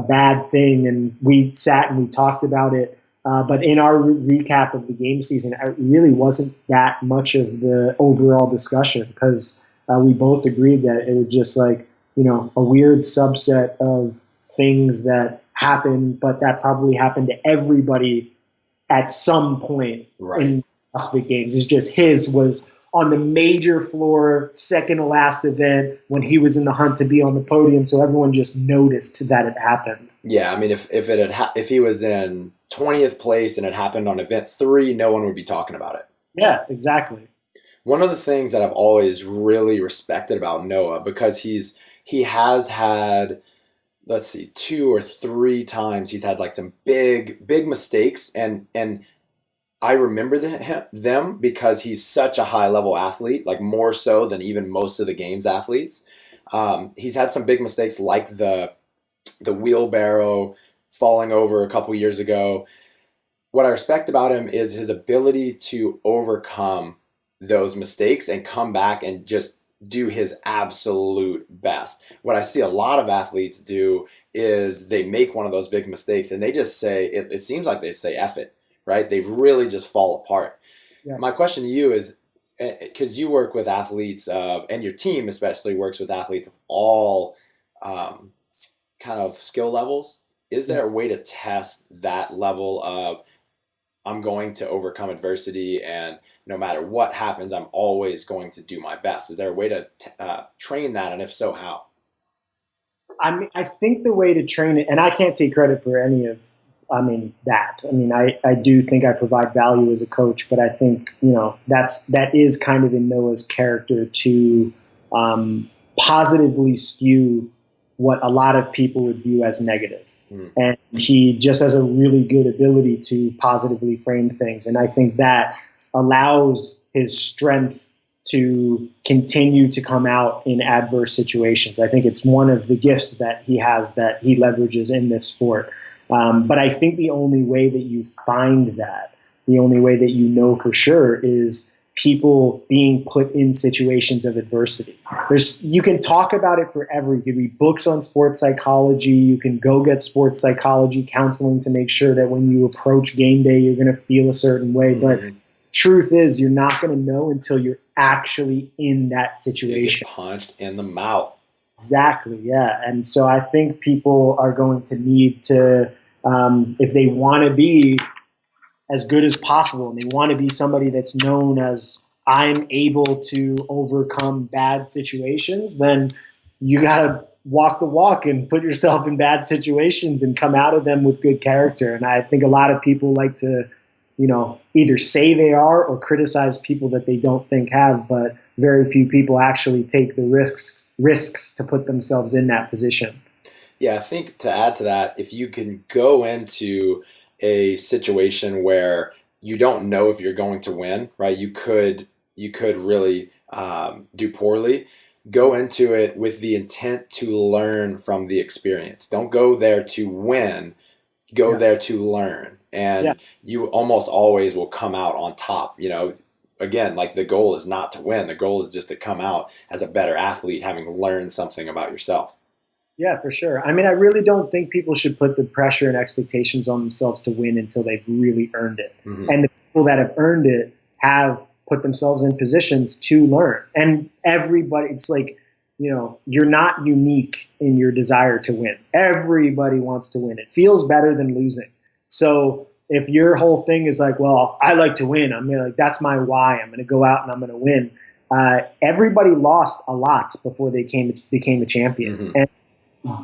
bad thing. And we sat and we talked about it. But in our recap of the game season, it really wasn't that much of the overall discussion, because we both agreed that it was just like, a weird subset of things that happened, but that probably happened to everybody at some point in CrossFit Games. It's just his was on the major floor, second to last event, when he was in the hunt to be on the podium, so everyone just noticed that it happened. Yeah, I mean, if he was in 20th place and it happened on event 3, no one would be talking about it. Yeah, exactly. One of the things that I've always really respected about Noah, because he has had, let's see, 2 or 3 times he's had like some big mistakes, and I remember them because he's such a high level athlete, like more so than even most of the games athletes. He's had some big mistakes, like the wheelbarrow falling over a couple years ago. What I respect about him is his ability to overcome those mistakes and come back and just do his absolute best. What I see a lot of athletes do is they make one of those big mistakes and they just say, it seems like they say F it, right? They really just fall apart. Yeah. My question to you is, because you work with athletes and your team especially works with athletes of all kind of skill levels. Is there a way to test that level of, I'm going to overcome adversity and no matter what happens, I'm always going to do my best? Is there a way to train that? And if so, how? I think the way to train it, and I can't take credit for any of, that. I do think I provide value as a coach, but I think, that is kind of in Noah's character to positively skew what a lot of people would view as negative. And he just has a really good ability to positively frame things. And I think that allows his strength to continue to come out in adverse situations. I think it's one of the gifts that he has that he leverages in this sport. But I think the only way that you find that, the only way that you know for sure is people being put in situations of adversity. You can talk about it forever. You can read books on sports psychology. You can go get sports psychology counseling to make sure that when you approach game day, you're going to feel a certain way. But truth is, you're not going to know until you're actually in that situation. You get punched in the mouth. Exactly, yeah. And so I think people are going to need to, if they want to be as good as possible, and they want to be somebody that's known as, I'm able to overcome bad situations, then you got to walk the walk and put yourself in bad situations and come out of them with good character. And I think a lot of people like to, either say they are or criticize people that they don't think have, but very few people actually take the risks to put themselves in that position. Yeah, I think to add to that, if you can go into a situation where you don't know if you're going to win, right? You could really do poorly. Go into it with the intent to learn from the experience. Don't go there to win. Go there to learn. And you almost always will come out on top. Again, like the goal is not to win. The goal is just to come out as a better athlete, having learned something about yourself. Yeah, for sure. I really don't think people should put the pressure and expectations on themselves to win until they've really earned it. Mm-hmm. And the people that have earned it have put themselves in positions to learn. And everybody, it's like, you're not unique in your desire to win. Everybody wants to win. It feels better than losing. So if your whole thing is like, well, I like to win, that's my why. I'm going to go out and I'm going to win. Everybody lost a lot before they became a champion. Mm-hmm. And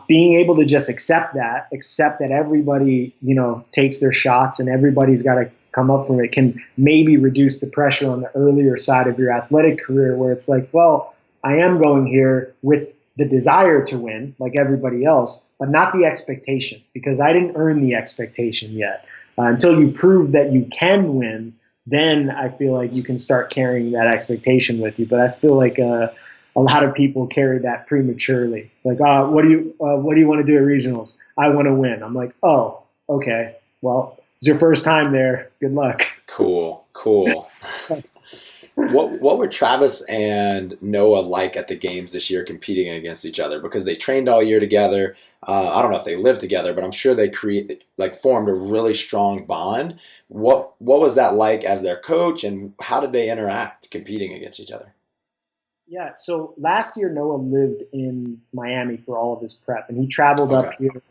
being able to just accept that everybody, takes their shots and everybody's got to come up from it can maybe reduce the pressure on the earlier side of your athletic career where it's like, well, I am going here with the desire to win like everybody else, but not the expectation because I didn't earn the expectation yet. Until you prove that you can win, then I feel like you can start carrying that expectation with you. But I feel like a lot of people carry that prematurely. Like, what do you want to do at regionals? I want to win. I'm like, oh, okay. Well, it's your first time there. Good luck. Cool. What were Travis and Noah like at the games this year competing against each other? Because they trained all year together. I don't know if they lived together, but I'm sure they formed a really strong bond. What was that like as their coach, and how did they interact competing against each other? Yeah, so last year Noah lived in Miami for all of his prep, and he traveled up here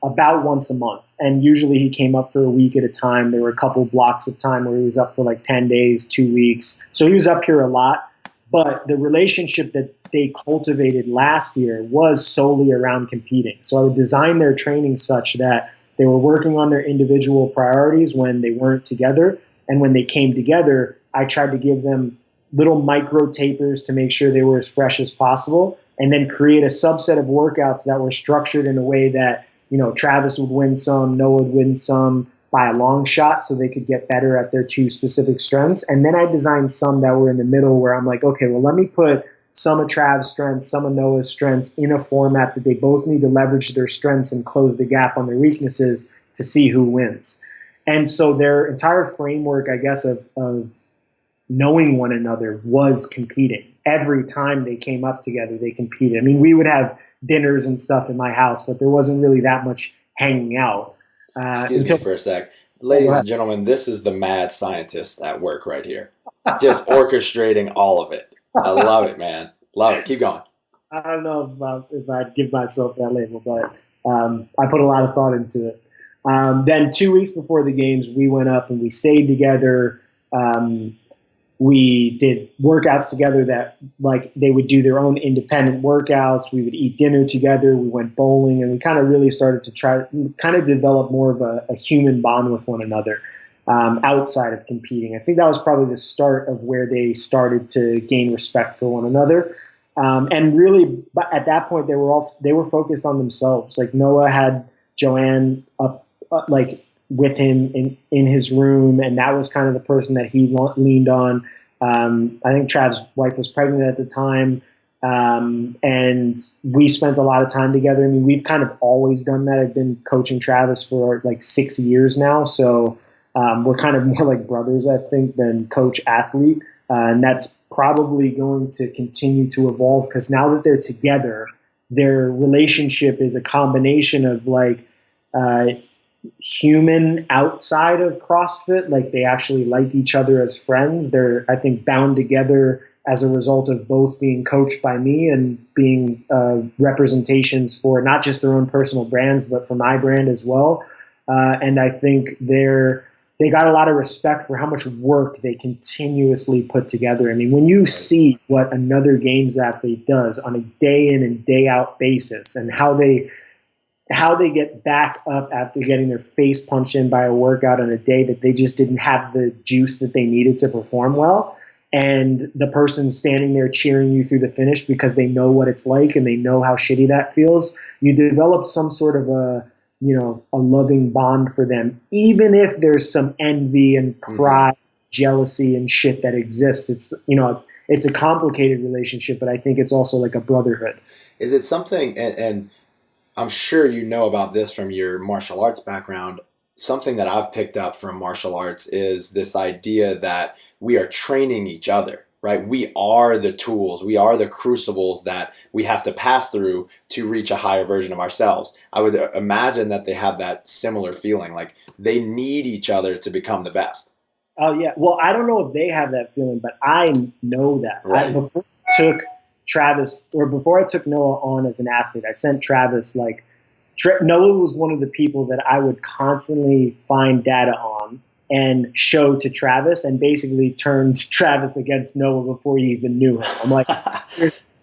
about once a month. And usually he came up for a week at a time. There were a couple blocks of time where he was up for like 10 days, 2 weeks. So he was up here a lot. But the relationship that they cultivated last year was solely around competing. So I would design their training such that they were working on their individual priorities when they weren't together. And when they came together, I tried to give them little micro tapers to make sure they were as fresh as possible, and then create a subset of workouts that were structured in a way that, Travis would win some, Noah would win some by a long shot so they could get better at their two specific strengths. And then I designed some that were in the middle where I'm like, okay, well, let me put some of Trav's strengths, some of Noah's strengths in a format that they both need to leverage their strengths and close the gap on their weaknesses to see who wins. And so their entire framework, I guess, of knowing one another was competing. Every time they came up together, they competed. I mean, we would have dinners and stuff in my house, but there wasn't really that much hanging out. Excuse me for a sec. Ladies and gentlemen, this is the mad scientist at work right here. Just orchestrating all of it. I love it, man. Love it. Keep going. I don't know if I'd give myself that label, but I put a lot of thought into it. Then 2 weeks before the games, we went up and we stayed together. We did workouts together that, like, they would do their own independent workouts. We would eat dinner together. We went bowling, and we kind of really started to try kind of develop more of a human bond with one another outside of competing. I think that was probably the start of where they started to gain respect for one another. And really, at that point, they were focused on themselves. Like, Noah had Joanne up like with him in his room, and that was kind of the person that he leaned on. I think Trav's wife was pregnant at the time, and we spent a lot of time together. I mean, we've kind of always done that. I've been coaching Travis for like 6 years now, so we're kind of more like brothers, I think, than coach-athlete, and that's probably going to continue to evolve, because now that they're together, their relationship is a combination of like human outside of CrossFit. Like, they actually like each other as friends. They're, I think, bound together as a result of both being coached by me and being representations for not just their own personal brands, but for my brand as well. And I think they got a lot of respect for how much work they continuously put together. I mean, when you see what another games athlete does on a day in and day out basis, and how they get back up after getting their face punched in by a workout on a day that they just didn't have the juice that they needed to perform well, and the person standing there cheering you through the finish because they know what it's like and they know how shitty that feels, you develop some sort of a loving bond for them, even if there's some envy and pride, jealousy and shit that exists. It's a complicated relationship, but I think it's also like a brotherhood. Is it something, and I'm sure you know about this from your martial arts background, something that I've picked up from martial arts is this idea that we are training each other, right? We are the tools, we are the crucibles that we have to pass through to reach a higher version of ourselves. I would imagine that they have that similar feeling, like they need each other to become the best. Oh yeah. Well, I don't know if they have that feeling, but I know that. Right. Before I took Noah on as an athlete, I sent Travis, like, Noah was one of the people that I would constantly find data on and show to Travis, and basically turned Travis against Noah before he even knew him. I'm like,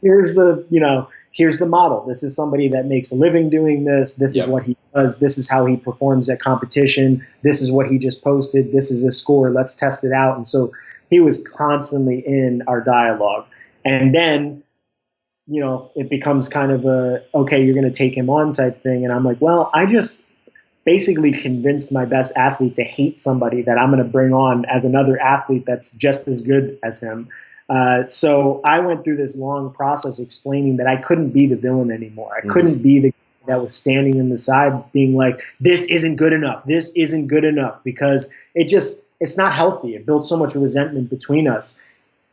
here's the model. This is somebody that makes a living doing this. This is what he does. This is how he performs at competition. This is what he just posted. This is a score. Let's test it out. And so he was constantly in our dialogue. And then, it becomes kind of okay, you're going to take him on type thing. And I'm like, well, I just basically convinced my best athlete to hate somebody that I'm going to bring on as another athlete that's just as good as him. So I went through this long process explaining that I couldn't be the villain anymore. I couldn't be the guy that was standing in the side being like, this isn't good enough. This isn't good enough, because it's not healthy. It built so much resentment between us.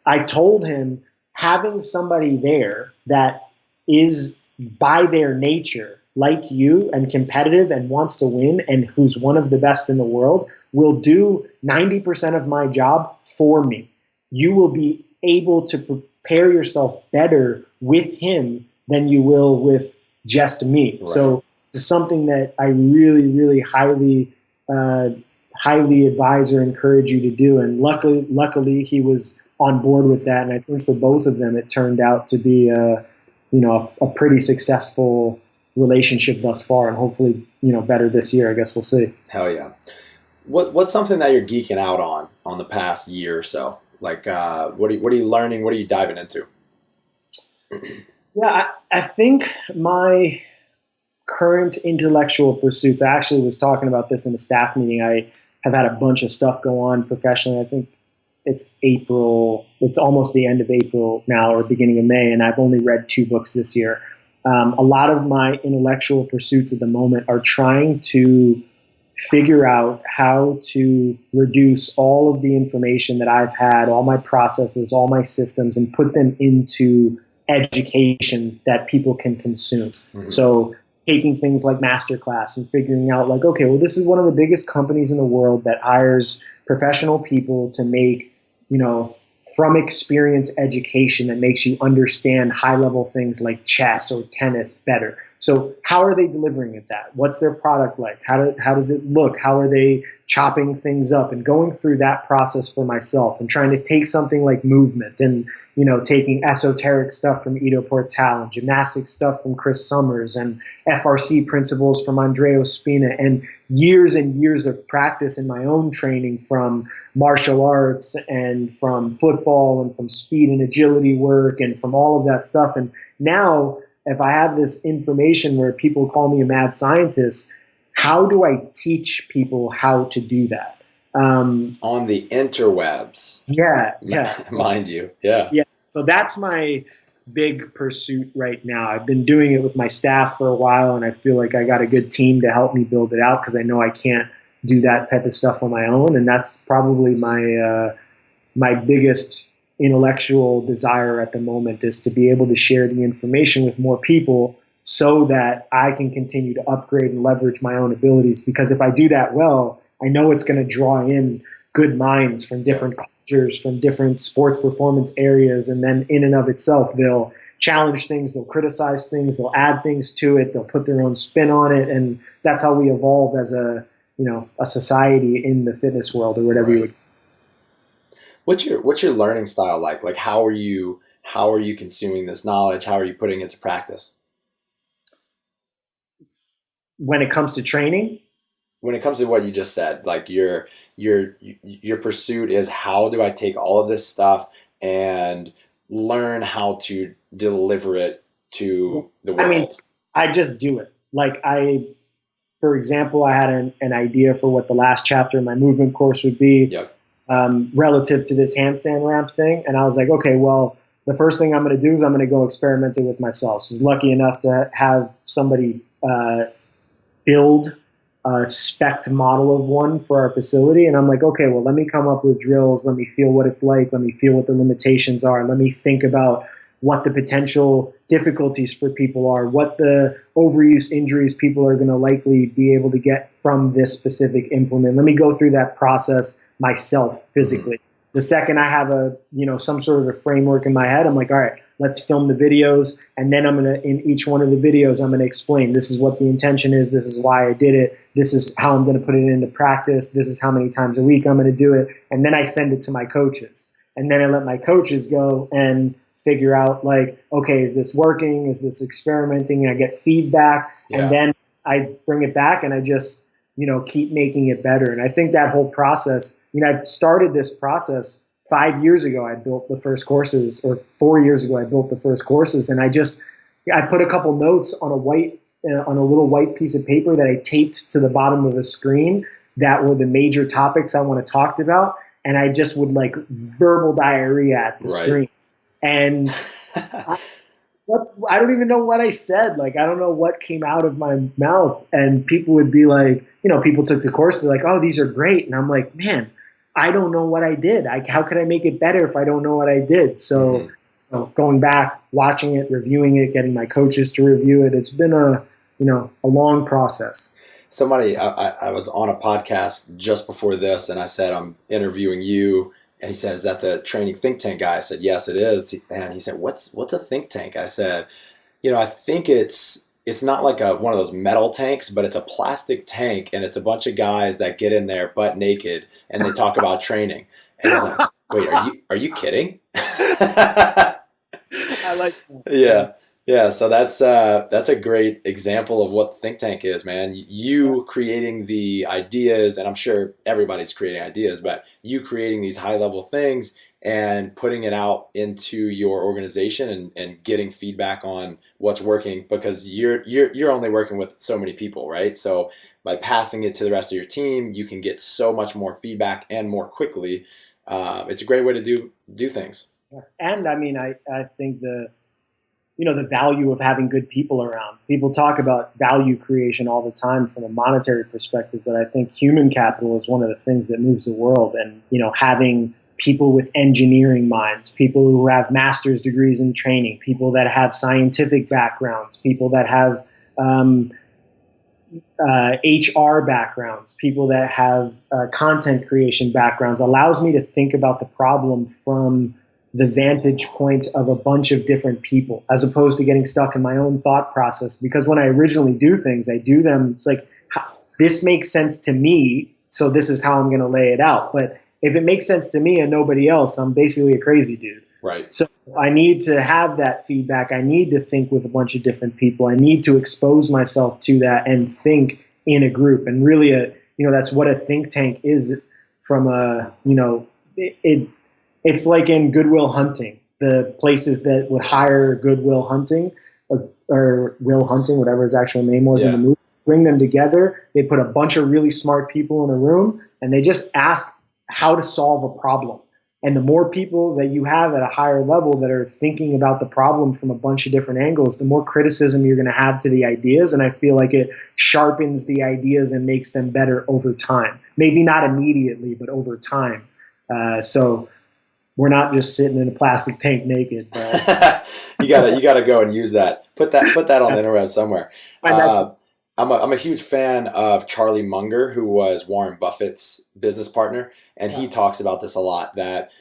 I told him, having somebody there that is by their nature like you and competitive and wants to win and who's one of the best in the world will do 90% of my job for me. You will be able to prepare yourself better with him than you will with just me. Right. So it's something that I really, really highly advise or encourage you to do. And luckily he was on board with that. And I think for both of them, it turned out to be a pretty successful relationship thus far, and hopefully, better this year. I guess we'll see. Hell yeah. What's something that you're geeking out on the past year or so? Like, what are you learning? What are you diving into? Yeah, I think my current intellectual pursuits, I actually was talking about this in a staff meeting. I have had a bunch of stuff go on professionally. I think it's April. It's almost the end of April now, or beginning of May, and I've only read 2 books this year. A lot of my intellectual pursuits at the moment are trying to figure out how to reduce all of the information that I've had, all my processes, all my systems, and put them into education that people can consume. Mm-hmm. So taking things like masterclass and figuring out like, okay, well, this is one of the biggest companies in the world that hires professional people to make, from experience education that makes you understand high level things like chess or tennis better. So how are they delivering it that? What's their product like? How does it look? How are they chopping things up? And going through that process for myself and trying to take something like movement and, taking esoteric stuff from Ido Portal and gymnastic stuff from Chris Summers and FRC principles from Andrea Ospina and years of practice in my own training from martial arts and from football and from speed and agility work and from all of that stuff. And now, if I have this information where people call me a mad scientist, how do I teach people how to do that? On the interwebs. Yeah. Mind you. Yeah. Yeah. So that's my big pursuit right now. I've been doing it with my staff for a while, and I feel like I got a good team to help me build it out because I know I can't do that type of stuff on my own. And that's probably my biggest intellectual desire at the moment, is to be able to share the information with more people so that I can continue to upgrade and leverage my own abilities. Because if I do that well, I know it's going to draw in good minds from different cultures, from different sports performance areas. And then in and of itself, they'll challenge things, they'll criticize things, they'll add things to it, they'll put their own spin on it. And that's how we evolve as a society in the fitness world, or whatever you would. What's your learning style like? Like, how are you consuming this knowledge? How are you putting it to practice? When it comes to training? When it comes to what you just said, like your pursuit is, how do I take all of this stuff and learn how to deliver it to the world? I mean, I just do it. Like for example, I had an idea for what the last chapter of my movement course would be. Yep. Relative to this handstand ramp thing. And I was like, okay, well, the first thing I'm going to do is I'm going to go experiment it with myself. So I was lucky enough to have somebody build a spec model of one for our facility. And I'm like, okay, well, let me come up with drills. Let me feel what it's like. Let me feel what the limitations are. Let me think about what the potential difficulties for people are, what the overuse injuries people are going to likely be able to get from this specific implement. Let me go through that process myself physically. Mm-hmm. The second I have some sort of a framework in my head, I'm like, all right, let's film the videos. And then in each one of the videos, I'm going to explain, this is what the intention is. This is why I did it. This is how I'm going to put it into practice. This is how many times a week I'm going to do it. And then I send it to my coaches. And then I let my coaches go and figure out, like, okay, is this working? Is this experimenting? And I get feedback. Yeah. And then I bring it back and I just, keep making it better. And I think that whole process, I started this process 5 years ago. I built the first courses, or 4 years ago, I built the first courses. And I put a couple notes on a little white piece of paper that I taped to the bottom of the screen that were the major topics I want to talk about. And I just would like verbal diarrhea at the screen. And I don't even know what I said. Like, I don't know what came out of my mouth. And people would be like, people took the course. They're like, oh, these are great. And I'm like, man, I don't know what I did. How could I make it better if I don't know what I did? So going back, watching it, reviewing it, getting my coaches to review it, it's been a long process. Somebody, I was on a podcast just before this, and I said, I'm interviewing you. And he said, is that the training think tank guy? I said, yes, it is. And he said, what's a think tank? I said, I think it's not like one of those metal tanks, but it's a plastic tank, and it's a bunch of guys that get in there butt naked and they talk about training. And he's like, wait, are you kidding? I like that. Yeah. So that's a great example of what the think tank is, man. You creating the ideas, and I'm sure everybody's creating ideas, but you creating these high level things and putting it out into your organization and getting feedback on what's working, because you're only working with so many people, right? So by passing it to the rest of your team, you can get so much more feedback and more quickly. It's a great way to do things. And I mean, I think the value of having good people around. People talk about value creation all the time from a monetary perspective, but I think human capital is one of the things that moves the world. And, having people with engineering minds, people who have master's degrees in training, people that have scientific backgrounds, people that have HR backgrounds, people that have content creation backgrounds, allows me to think about the problem from the vantage point of a bunch of different people, as opposed to getting stuck in my own thought process. Because when I originally do things, I do them, it's like, this makes sense to me, so this is how I'm going to lay it out. But if it makes sense to me and nobody else, I'm basically a crazy dude. Right. So I need to have that feedback. I need to think with a bunch of different people. I need to expose myself to that and think in a group. And really, that's what a think tank is. From it's like in Goodwill Hunting, the places that would hire Goodwill Hunting or Will Hunting, whatever his actual name was in the movie, bring them together. They put a bunch of really smart people in a room and they just ask how to solve a problem. And the more people that you have at a higher level that are thinking about the problem from a bunch of different angles, the more criticism you're going to have to the ideas. And I feel like it sharpens the ideas and makes them better over time. Maybe not immediately, but over time. So we're not just sitting in a plastic tank naked. But you gotta go and use that. Put that on the interweb somewhere. I'm a huge fan of Charlie Munger, who was Warren Buffett's business partner, and he talks about this a lot, that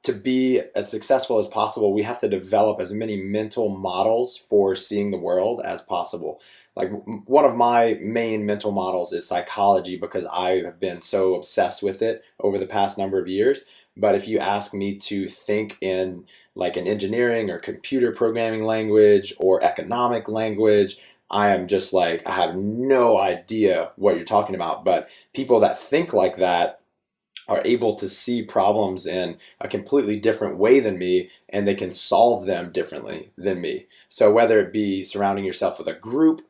to be as successful as possible, we have to develop as many mental models for seeing the world as possible. Like, one of my main mental models is psychology, because I have been so obsessed with it over the past number of years. But if you ask me to think in like an engineering or computer programming language or economic language, I am just like, I have no idea what you're talking about. But people that think like that are able to see problems in a completely different way than me, and they can solve them differently than me. So whether it be surrounding yourself with a group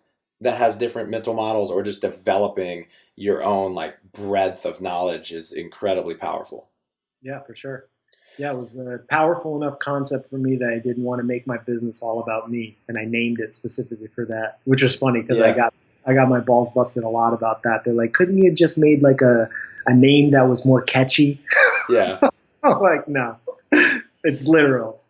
that has different mental models, or just developing your own like breadth of knowledge, is incredibly powerful. Yeah, for sure. Yeah, it was a powerful enough concept for me that I didn't want to make my business all about me, and I named it specifically for that, which was funny because I got my balls busted a lot about that. They're like, couldn't you have just made like a name that was more catchy? Yeah. I'm like, no, it's literal.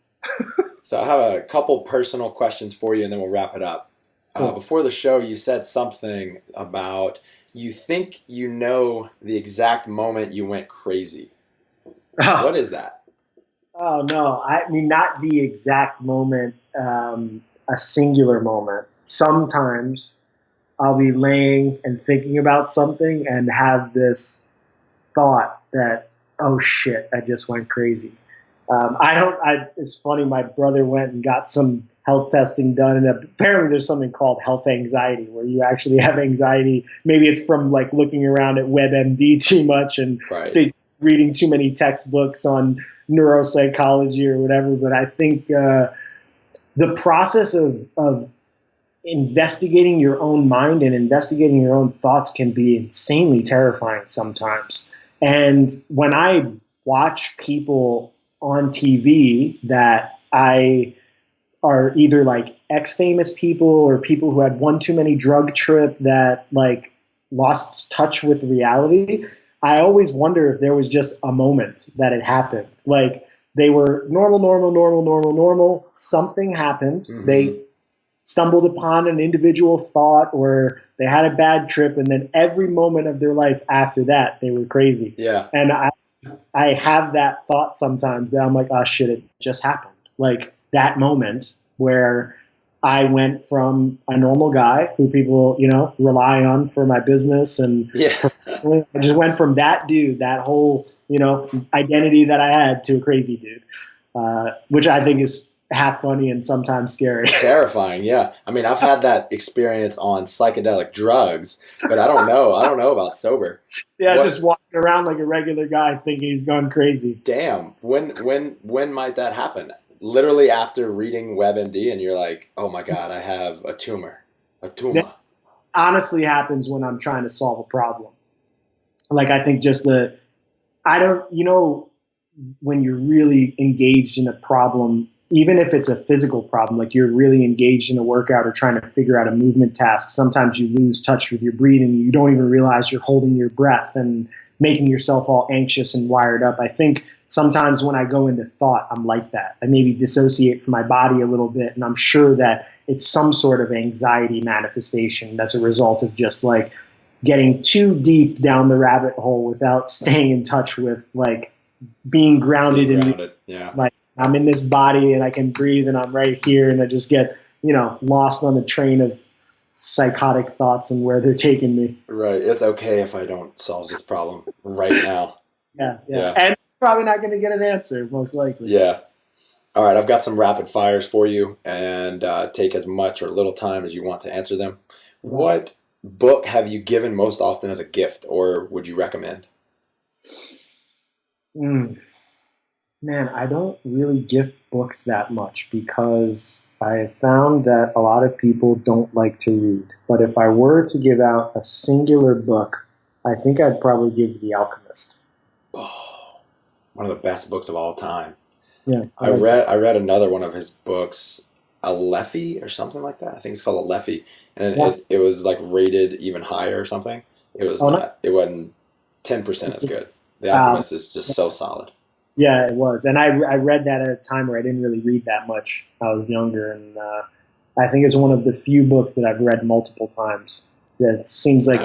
So I have a couple personal questions for you, and then we'll wrap it up. Cool. Before the show, you said something about you think you know the exact moment you went crazy. What is that? Oh, no. I mean, not the exact moment, a singular moment. Sometimes I'll be laying and thinking about something and have this thought that, oh, shit, I just went crazy. It's funny, my brother went and got some health testing done, and apparently there's something called health anxiety, where you actually have anxiety. Maybe it's from like looking around at WebMD too much and reading too many textbooks on neuropsychology or whatever. But I think the process of investigating your own mind and investigating your own thoughts can be insanely terrifying sometimes. And when I watch people on TV that are either like ex-famous people or people who had one too many drug trip that like lost touch with reality, I always wonder if there was just a moment that it happened. Like they were normal. Something happened. Mm-hmm. They stumbled upon an individual thought, or they had a bad trip, and then every moment of their life after that, they were crazy. Yeah. And I have that thought sometimes that I'm like, oh shit, it just happened. Like that moment where I went from a normal guy who people, rely on for my business, and I just went from that dude, that whole, identity that I had, to a crazy dude, which I think is half funny and sometimes scary. Terrifying, yeah. I mean, I've had that experience on psychedelic drugs, but I don't know about sober. Yeah, just walking around like a regular guy thinking he's gone crazy. Damn. When might that happen? Literally after reading WebMD and you're like, oh my God, I have a tumor. That honestly happens when I'm trying to solve a problem. Like, I think when you're really engaged in a problem even if it's a physical problem, like you're really engaged in a workout or trying to figure out a movement task, sometimes you lose touch with your breathing. You don't even realize you're holding your breath and making yourself all anxious and wired up. I think sometimes when I go into thought, I'm like that. I maybe dissociate from my body a little bit, and I'm sure that it's some sort of anxiety manifestation as a result of just like getting too deep down the rabbit hole without staying in touch with like being grounded. Yeah. Like I'm in this body and I can breathe and I'm right here, and I just get, lost on the train of psychotic thoughts and where they're taking me. Right. It's okay if I don't solve this problem right now. Yeah. And it's probably not going to get an answer, most likely. Yeah. All right. I've got some rapid fires for you, and take as much or little time as you want to answer them. What book have you given most often as a gift, or would you recommend? Man, I don't really gift books that much because I have found that a lot of people don't like to read. But if I were to give out a singular book, I think I'd probably give The Alchemist. Oh, one of the best books of all time. Yeah, I read another one of his books, Aleph or something like that. I think it's called Aleph, and it was like rated even higher or something. It was it wasn't 10% as good. The Alchemist is just so solid. Yeah, it was. And I read that at a time where I didn't really read that much. I was younger, and I think it's one of the few books that I've read multiple times. That seems like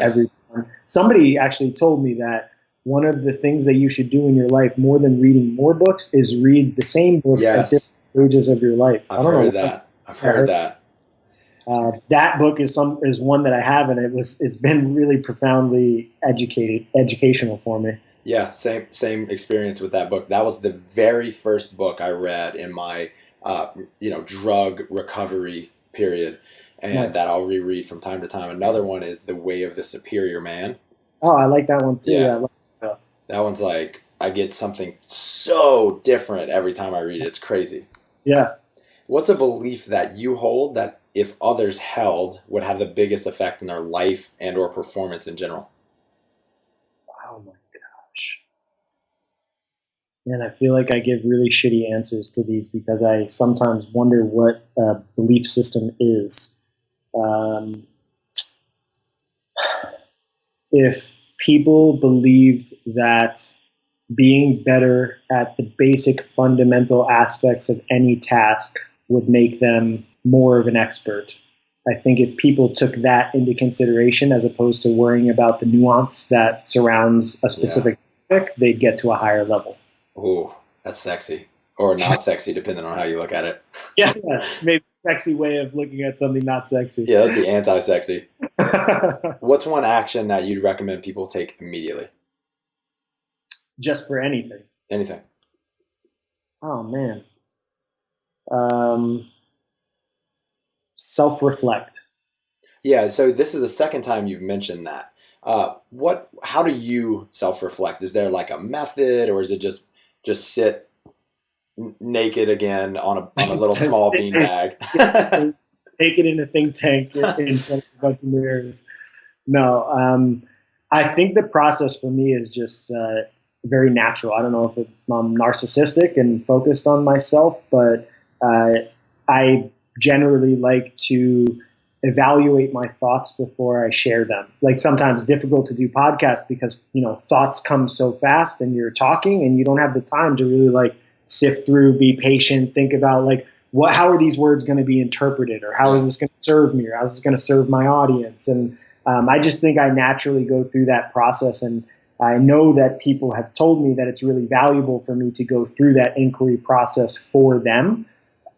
somebody actually told me that one of the things that you should do in your life more than reading more books is read the same books at different stages of your life. I've heard that. That book is one that I have, and it's been really profoundly educational for me. Yeah, same experience with that book. That was the very first book I read in my drug recovery period, and that I'll reread from time to time. Another one is The Way of the Superior Man. Oh, I like that one too. Yeah. That one's like, I get something so different every time I read it. It's crazy. Yeah. What's a belief that you hold that if others held would have the biggest effect in their life and or performance in general? Oh my gosh. Man, I feel like I give really shitty answers to these because I sometimes wonder what a belief system is. If people believed that being better at the basic fundamental aspects of any task would make them more of an expert. I think if people took that into consideration as opposed to worrying about the nuance that surrounds a specific topic, they'd get to a higher level. Ooh, that's sexy. Or not sexy, depending on how you look at it. Yeah, maybe a sexy way of looking at something not sexy. Yeah, that's the anti-sexy. What's one action that you'd recommend people take immediately? Just for anything? Anything. Oh, man. Self-reflect. Yeah, so this is the second time you've mentioned that. How do you self-reflect? Is there like a method, or is it just sit naked again on a little small beanbag? Naked in a think tank in front of a bunch of mirrors. No, I think the process for me is just very natural. I don't know if I'm narcissistic and focused on myself, but I generally like to evaluate my thoughts before I share them. Like sometimes difficult to do podcasts because, thoughts come so fast and you're talking and you don't have the time to really like sift through, be patient, think about like, how are these words going to be interpreted, or how is this going to serve me, or how is this going to serve my audience? And I just think I naturally go through that process, and I know that people have told me that it's really valuable for me to go through that inquiry process for them.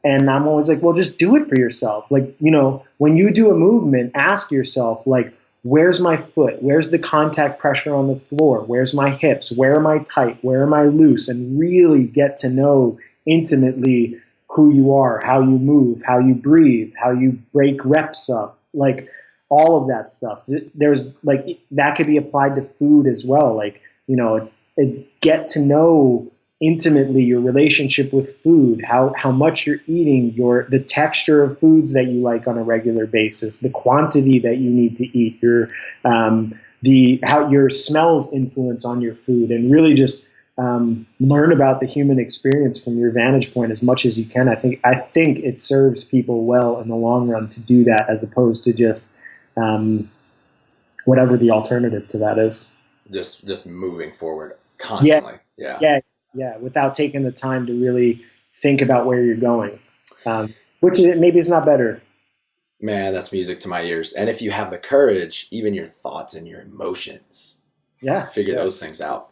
And I'm always like, well, just do it for yourself. Like, when you do a movement, ask yourself, like, where's my foot? Where's the contact pressure on the floor? Where's my hips? Where am I tight? Where am I loose? And really get to know intimately who you are, how you move, how you breathe, how you break reps up, like all of that stuff. There's like, that could be applied to food as well. Like, get to know intimately your relationship with food, how much you're eating, the texture of foods that you like on a regular basis, the quantity that you need to eat, how your smells influence on your food, and really just learn about the human experience from your vantage point as much as you can. I think it serves people well in the long run to do that, as opposed to just whatever the alternative to that is. Just moving forward constantly. Yeah. Without taking the time to really think about where you're going, which maybe is not better. Man, that's music to my ears. And if you have the courage, even your thoughts and your emotions, figure those things out.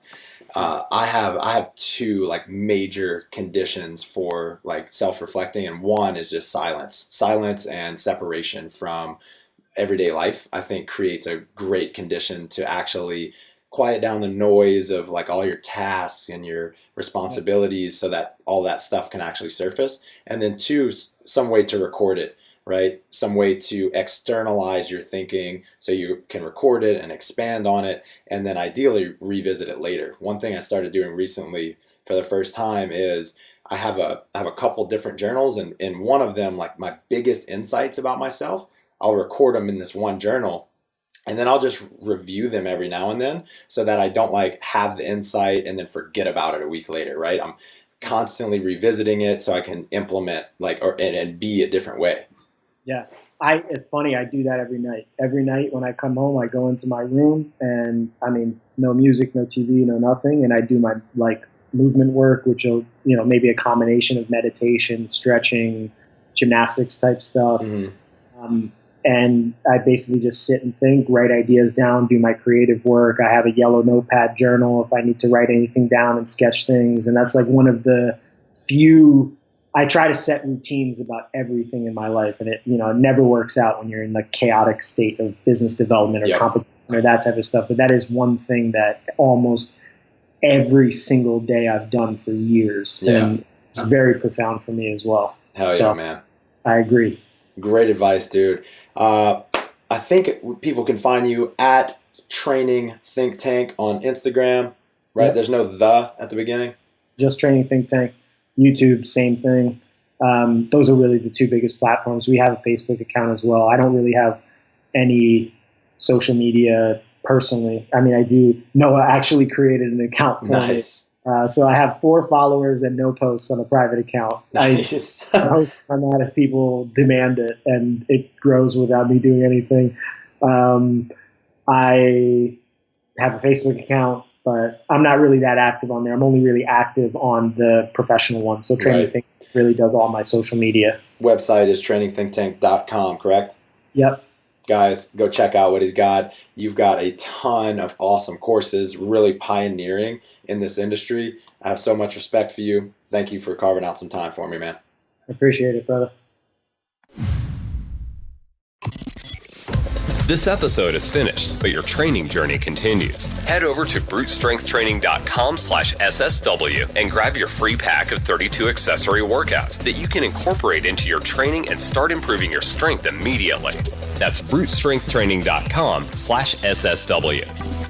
I have two like major conditions for like self-reflecting, and one is just silence and separation from everyday life. I think creates a great condition to actually quiet down the noise of like all your tasks and your responsibilities, so that all that stuff can actually surface. And then two, some way to record it, right? Some way to externalize your thinking so you can record it and expand on it, and then ideally revisit it later. One thing I started doing recently for the first time is I have a couple different journals, and in one of them, like my biggest insights about myself, I'll record them in this one journal, and then I'll just review them every now and then, so that I don't like have the insight and then forget about it a week later, right? I'm constantly revisiting it so I can implement and be a different way. Yeah. It's funny. I do that every night. Every night when I come home, I go into my room, and no music, no TV, no nothing. And I do my like movement work, which will, maybe a combination of meditation, stretching, gymnastics type stuff. Mm-hmm. And I basically just sit and think, write ideas down, do my creative work. I have a yellow notepad journal if I need to write anything down and sketch things. And that's like one of the few. I try to set routines about everything in my life, and it never works out when you're in the chaotic state of business development or competition or that type of stuff. But that is one thing that almost every single day I've done for years. Yeah. And it's very profound for me as well. Hell yeah, man. I agree. Great advice, dude. I think people can find you at Training Think Tank on Instagram, right? Yep. There's no "the" at the beginning. Just Training Think Tank. YouTube, same thing. Those are really the two biggest platforms. We have a Facebook account as well. I don't really have any social media personally. I do. Noah actually created an account for me. So I have 4 followers and no posts on a private account. Nice. I post on that if people demand it, and it grows without me doing anything. I have a Facebook account, but I'm not really that active on there. I'm only really active on the professional one. So Training Think Tank really does all my social media. Website is trainingthinktank.com, correct? Yep. Guys, go check out what he's got. You've got a ton of awesome courses, really pioneering in this industry. I have so much respect for you. Thank you for carving out some time for me, man. I appreciate it, brother. This episode is finished, but your training journey continues. Head over to brutestrengthtraining.com/SSW and grab your free pack of 32 accessory workouts that you can incorporate into your training and start improving your strength immediately. That's brutestrengthtraining.com/SSW.